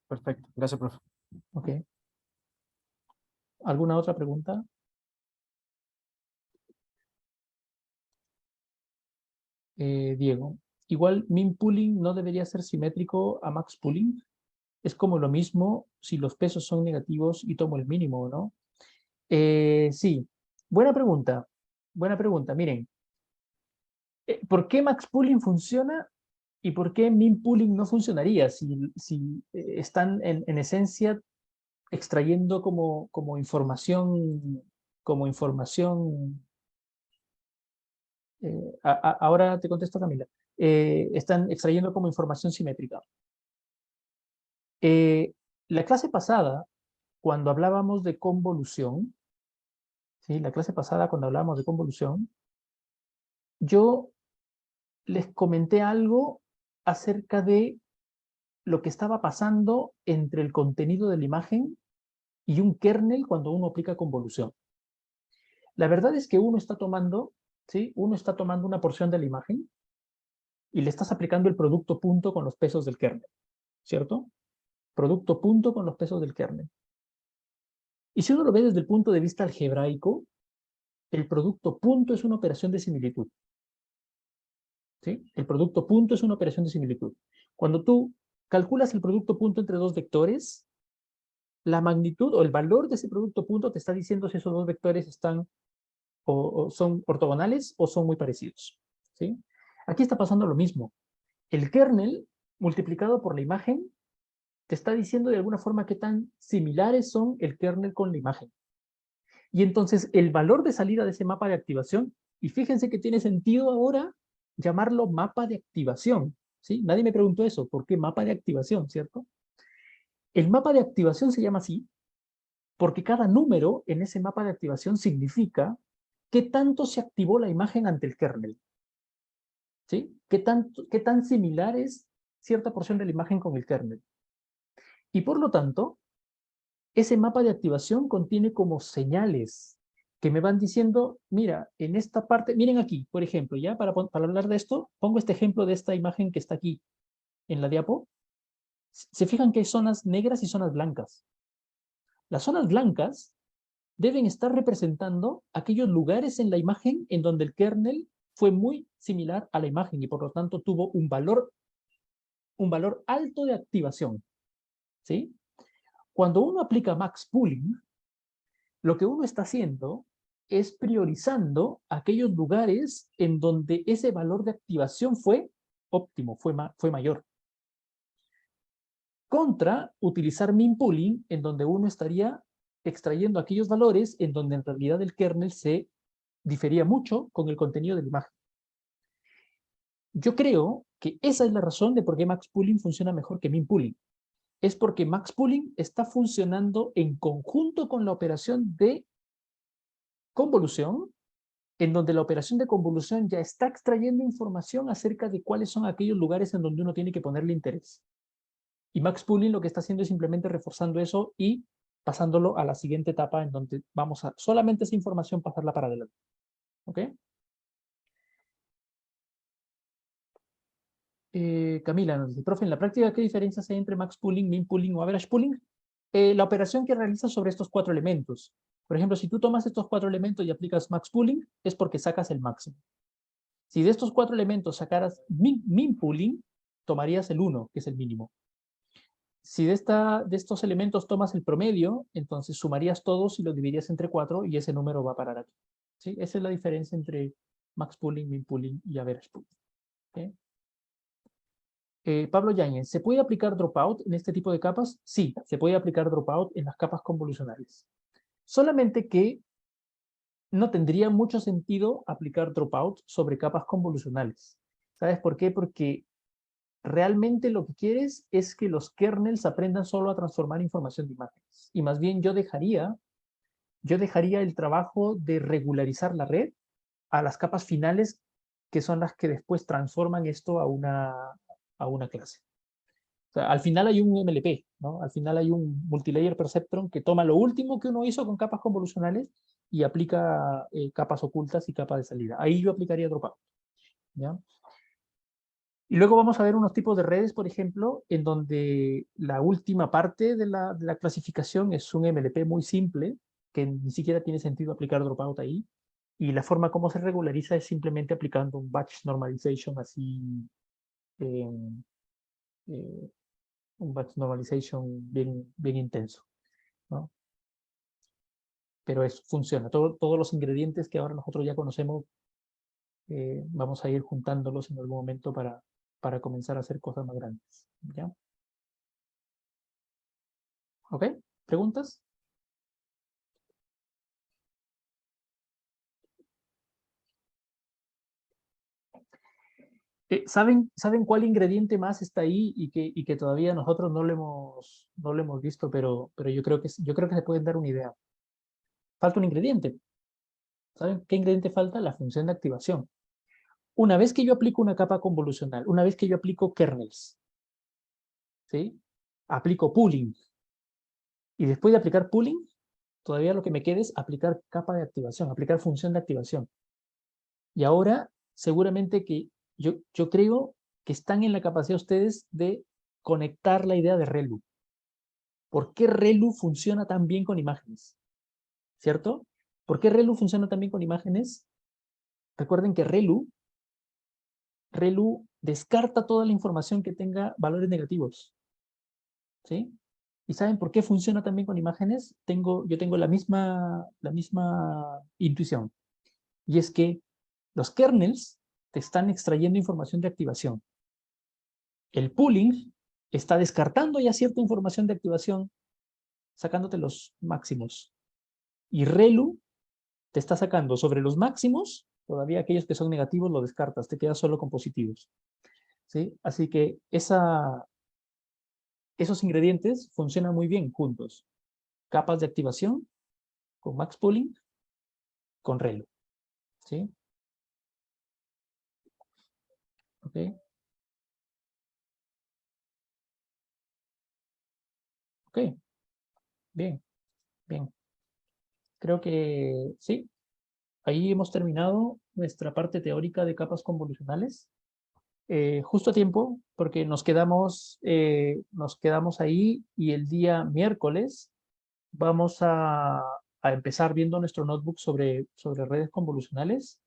Perfecto. Gracias, profe. ¿Ok? ¿Alguna otra pregunta? Diego. Igual min pooling no debería ser simétrico a max pooling. Es como lo mismo si los pesos son negativos y tomo el mínimo, ¿no? Sí. Buena pregunta. Buena pregunta. Miren, ¿por qué max pooling funciona y por qué min pooling no funcionaría si están en esencia extrayendo como información, ahora te contesto, Camila. Están extrayendo como información simétrica. La clase pasada, cuando hablábamos de convolución, ¿sí? La clase pasada, cuando hablábamos de convolución, yo les comenté algo acerca de lo que estaba pasando entre el contenido de la imagen y un kernel cuando uno aplica convolución. La verdad es que uno está tomando una porción de la imagen y le estás aplicando el producto punto con los pesos del kernel, ¿cierto? Producto punto con los pesos del kernel. Y si uno lo ve desde el punto de vista algebraico, el producto punto es una operación de similitud. ¿Sí? El producto punto es una operación de similitud. Cuando tú calculas el producto punto entre dos vectores, la magnitud o el valor de ese producto punto te está diciendo si esos dos vectores están o son ortogonales o son muy parecidos. ¿Sí? Aquí está pasando lo mismo. El kernel multiplicado por la imagen te está diciendo de alguna forma qué tan similares son el kernel con la imagen. Y entonces el valor de salida de ese mapa de activación, y fíjense que tiene sentido ahora llamarlo mapa de activación. ¿Sí? Nadie me preguntó eso, ¿por qué mapa de activación, cierto? El mapa de activación se llama así porque cada número en ese mapa de activación significa qué tanto se activó la imagen ante el kernel. ¿Sí? ¿Qué tan similar es cierta porción de la imagen con el kernel? Y por lo tanto, ese mapa de activación contiene como señales que me van diciendo, mira, en esta parte, miren aquí, por ejemplo, ya para hablar de esto, pongo este ejemplo de esta imagen que está aquí en la diapo. Se fijan que hay zonas negras y zonas blancas. Las zonas blancas deben estar representando aquellos lugares en la imagen en donde el kernel fue muy similar a la imagen y por lo tanto tuvo un valor alto de activación. ¿Sí? Cuando uno aplica max pooling, lo que uno está haciendo es priorizando aquellos lugares en donde ese valor de activación fue óptimo, fue mayor. Contra utilizar min pooling, en donde uno estaría extrayendo aquellos valores en donde en realidad el kernel se difería mucho con el contenido de la imagen. Yo creo que esa es la razón de por qué max pooling funciona mejor que min pooling. Es porque max pooling está funcionando en conjunto con la operación de convolución, en donde la operación de convolución ya está extrayendo información acerca de cuáles son aquellos lugares en donde uno tiene que ponerle interés. Y Max Pooling lo que está haciendo es simplemente reforzando eso y pasándolo a la siguiente etapa en donde vamos a solamente esa información pasarla para adelante. ¿Ok? Camila nos dice, profe, en la práctica, ¿qué diferencias hay entre Max Pooling, Min Pooling o Average Pooling? La operación que realizas sobre estos 4 elementos. Por ejemplo, si tú tomas estos 4 elementos y aplicas Max Pooling, es porque sacas el máximo. Si de estos 4 elementos sacaras Min Pooling, tomarías el 1, que es el mínimo. Si de estos elementos tomas el promedio, entonces sumarías todos y los dividirías entre 4 y ese número va a parar aquí. ¿Sí? Esa es la diferencia entre Max Pooling, Min Pooling y Average Pooling. ¿Okay? Pablo Yáñez, ¿se puede aplicar dropout en este tipo de capas? Sí, se puede aplicar dropout en las capas convolucionales. Solamente que no tendría mucho sentido aplicar dropout sobre capas convolucionales. ¿Sabes por qué? Porque realmente lo que quieres es que los kernels aprendan solo a transformar información de imágenes. Y más bien yo dejaría el trabajo de regularizar la red a las capas finales, que son las que después transforman esto a una clase. O sea, al final hay un MLP, ¿no? Al final hay un multilayer perceptron que toma lo último que uno hizo con capas convolucionales y aplica capas ocultas y capas de salida. Ahí yo aplicaría dropout, ¿ya? Y luego vamos a ver unos tipos de redes, por ejemplo, en donde la última parte de la clasificación es un MLP muy simple, que ni siquiera tiene sentido aplicar dropout ahí. Y la forma como se regulariza es simplemente aplicando un batch normalization así, eh, eh, un batch normalization bien intenso, ¿no? Pero eso funciona. Todos los ingredientes que ahora nosotros ya conocemos, vamos a ir juntándolos en algún momento para comenzar a hacer cosas más grandes, ¿ya? ¿Ok? ¿Preguntas? ¿Saben cuál ingrediente más está ahí y que todavía nosotros no lo hemos visto, pero yo creo que se pueden dar una idea? Falta un ingrediente. ¿Saben qué ingrediente falta? La función de activación. Una vez que yo aplico una capa convolucional, una vez que yo aplico kernels, ¿sí? Aplico pooling, y después de aplicar pooling, todavía lo que me queda es aplicar capa de activación, aplicar función de activación. Y ahora, seguramente que yo creo que están en la capacidad ustedes de conectar la idea de ReLU. ¿Por qué ReLU funciona tan bien con imágenes? ¿Cierto? ¿Por qué ReLU funciona tan bien con imágenes? Recuerden que ReLU descarta toda la información que tenga valores negativos. ¿Sí? ¿Y saben por qué funciona también con imágenes? Yo tengo la misma intuición. Y es que los kernels te están extrayendo información de activación. El pooling está descartando ya cierta información de activación, sacándote los máximos. Y ReLU te está sacando sobre los máximos, todavía aquellos que son negativos lo descartas, te quedas solo con positivos. ¿Sí? Así que esos ingredientes funcionan muy bien juntos. Capas de activación con max pooling, con ReLU. ¿Sí? ¿Ok? Ok. Bien, bien. Creo que sí. Ahí hemos terminado nuestra parte teórica de capas convolucionales. Justo a tiempo, porque nos quedamos ahí y el día miércoles vamos a empezar viendo nuestro notebook sobre redes convolucionales.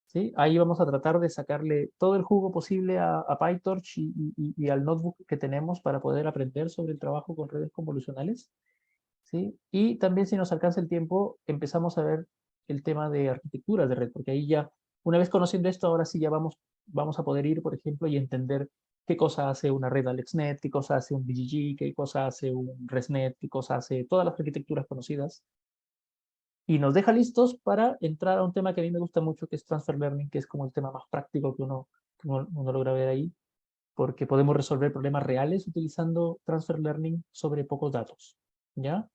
¿Sí? Ahí vamos a tratar de sacarle todo el jugo posible a PyTorch y al notebook que tenemos para poder aprender sobre el trabajo con redes convolucionales. ¿Sí? Y también, si nos alcanza el tiempo, empezamos a ver el tema de arquitecturas de red, porque ahí ya, una vez conociendo esto, ahora sí ya vamos a poder ir, por ejemplo, y entender qué cosa hace una red AlexNet, qué cosa hace un BGG, qué cosa hace un ResNet, qué cosa hace todas las arquitecturas conocidas. Y nos deja listos para entrar a un tema que a mí me gusta mucho, que es Transfer Learning, que es como el tema más práctico que uno logra ver ahí, porque podemos resolver problemas reales utilizando Transfer Learning sobre pocos datos. ¿Ya?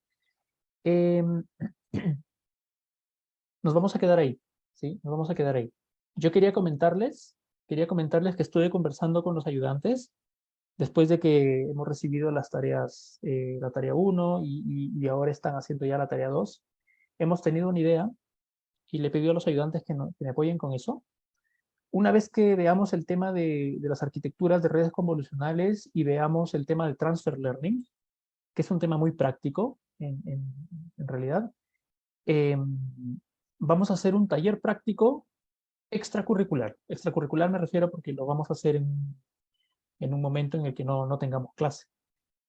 Nos vamos a quedar ahí, ¿sí? Nos vamos a quedar ahí. Yo quería comentarles que estuve conversando con los ayudantes después de que hemos recibido las tareas, la tarea 1 y ahora están haciendo ya la tarea 2, hemos tenido una idea y le he pedido a los ayudantes que me apoyen con eso. Una vez que veamos el tema de las arquitecturas de redes convolucionales y veamos el tema del transfer learning, que es un tema muy práctico en realidad, vamos a hacer un taller práctico extracurricular. Extracurricular me refiero porque lo vamos a hacer en un momento en el que no tengamos clase.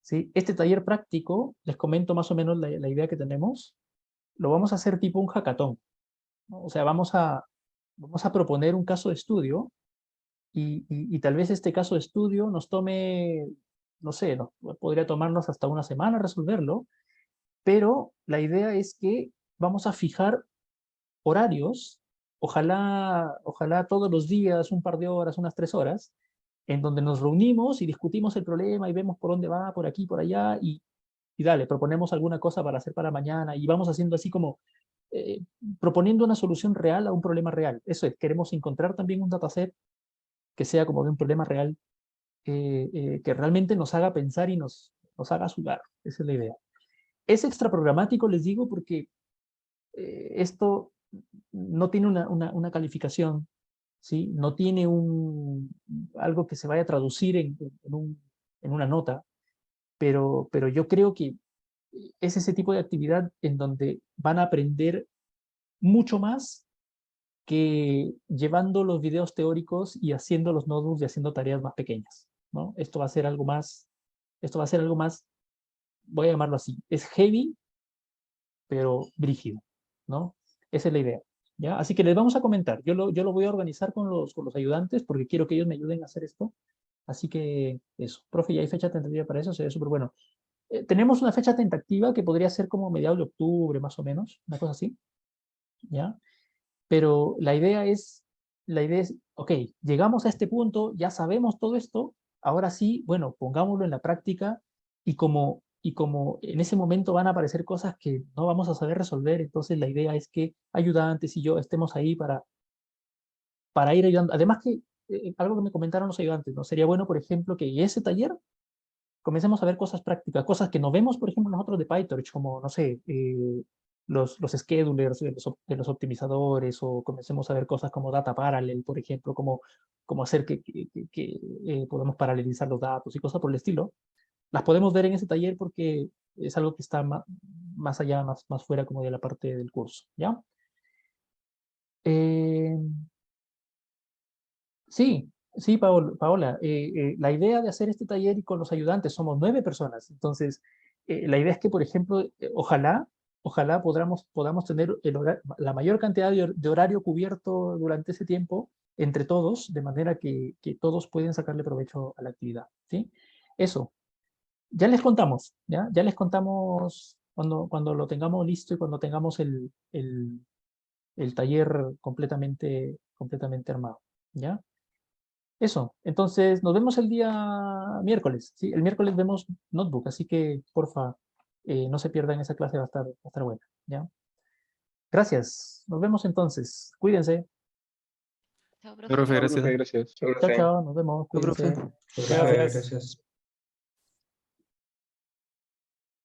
¿Sí? Este taller práctico, les comento más o menos la idea que tenemos, lo vamos a hacer tipo un hackathon, ¿no? O sea, vamos a proponer un caso de estudio y tal vez este caso de estudio nos tome, no sé, podría tomarnos hasta una semana resolverlo, pero la idea es que vamos a fijar horarios, ojalá todos los días, un par de horas, unas 3 horas, en donde nos reunimos y discutimos el problema y vemos por dónde va, por aquí, por allá, y dale, proponemos alguna cosa para hacer para mañana, y vamos haciendo así como, proponiendo una solución real a un problema real. Eso es, queremos encontrar también un dataset que sea como de un problema real, que realmente nos haga pensar y nos haga sudar. Esa es la idea. Es extraprogramático, les digo, porque esto no tiene una calificación, ¿sí? No tiene algo que se vaya a traducir en una nota, pero yo creo que es ese tipo de actividad en donde van a aprender mucho más que llevando los videos teóricos y haciendo los notebooks y haciendo tareas más pequeñas, ¿no? Esto va a ser algo más, voy a llamarlo así, es heavy, pero brígido, ¿no? Esa es la idea, ¿ya? Así que les vamos a comentar, yo lo voy a organizar con los ayudantes porque quiero que ellos me ayuden a hacer esto, así que eso. Profe, ¿ya hay fecha tentativa para eso? Sería súper bueno. Tenemos una fecha tentativa que podría ser como mediados de octubre, más o menos, una cosa así, ¿ya? Pero la idea es, ok, llegamos a este punto, ya sabemos todo esto, ahora sí, bueno, pongámoslo en la práctica y como en ese momento van a aparecer cosas que no vamos a saber resolver, entonces la idea es que ayudantes y yo estemos ahí para ir ayudando. Además que, algo que me comentaron los ayudantes, ¿no? Sería bueno, por ejemplo, que en ese taller comencemos a ver cosas prácticas, cosas que no vemos, por ejemplo, nosotros de PyTorch, como, no sé, los schedulers de los optimizadores, o comencemos a ver cosas como data parallel, por ejemplo, como hacer que podamos paralelizar los datos y cosas por el estilo. Las podemos ver en ese taller porque es algo que está más allá, más fuera como de la parte del curso, ¿ya? Sí, sí, Paola, la idea de hacer este taller y con los ayudantes, somos 9 personas, entonces la idea es que, por ejemplo, ojalá podamos tener la mayor cantidad de horario cubierto durante ese tiempo entre todos, de manera que todos pueden sacarle provecho a la actividad, ¿sí? Eso, ya les contamos, ¿ya? Ya les contamos cuando lo tengamos listo y cuando tengamos el taller completamente armado, ¿ya? Eso, entonces nos vemos el día miércoles, ¿sí? El miércoles vemos Notebook, así que porfa, no se pierdan esa clase, va a estar buena, ¿ya? Gracias, nos vemos entonces, cuídense. Chao, Profe, profe. gracias. Chao, chao, nos vemos, Chao, cuídense. profe. Gracias. Gracias.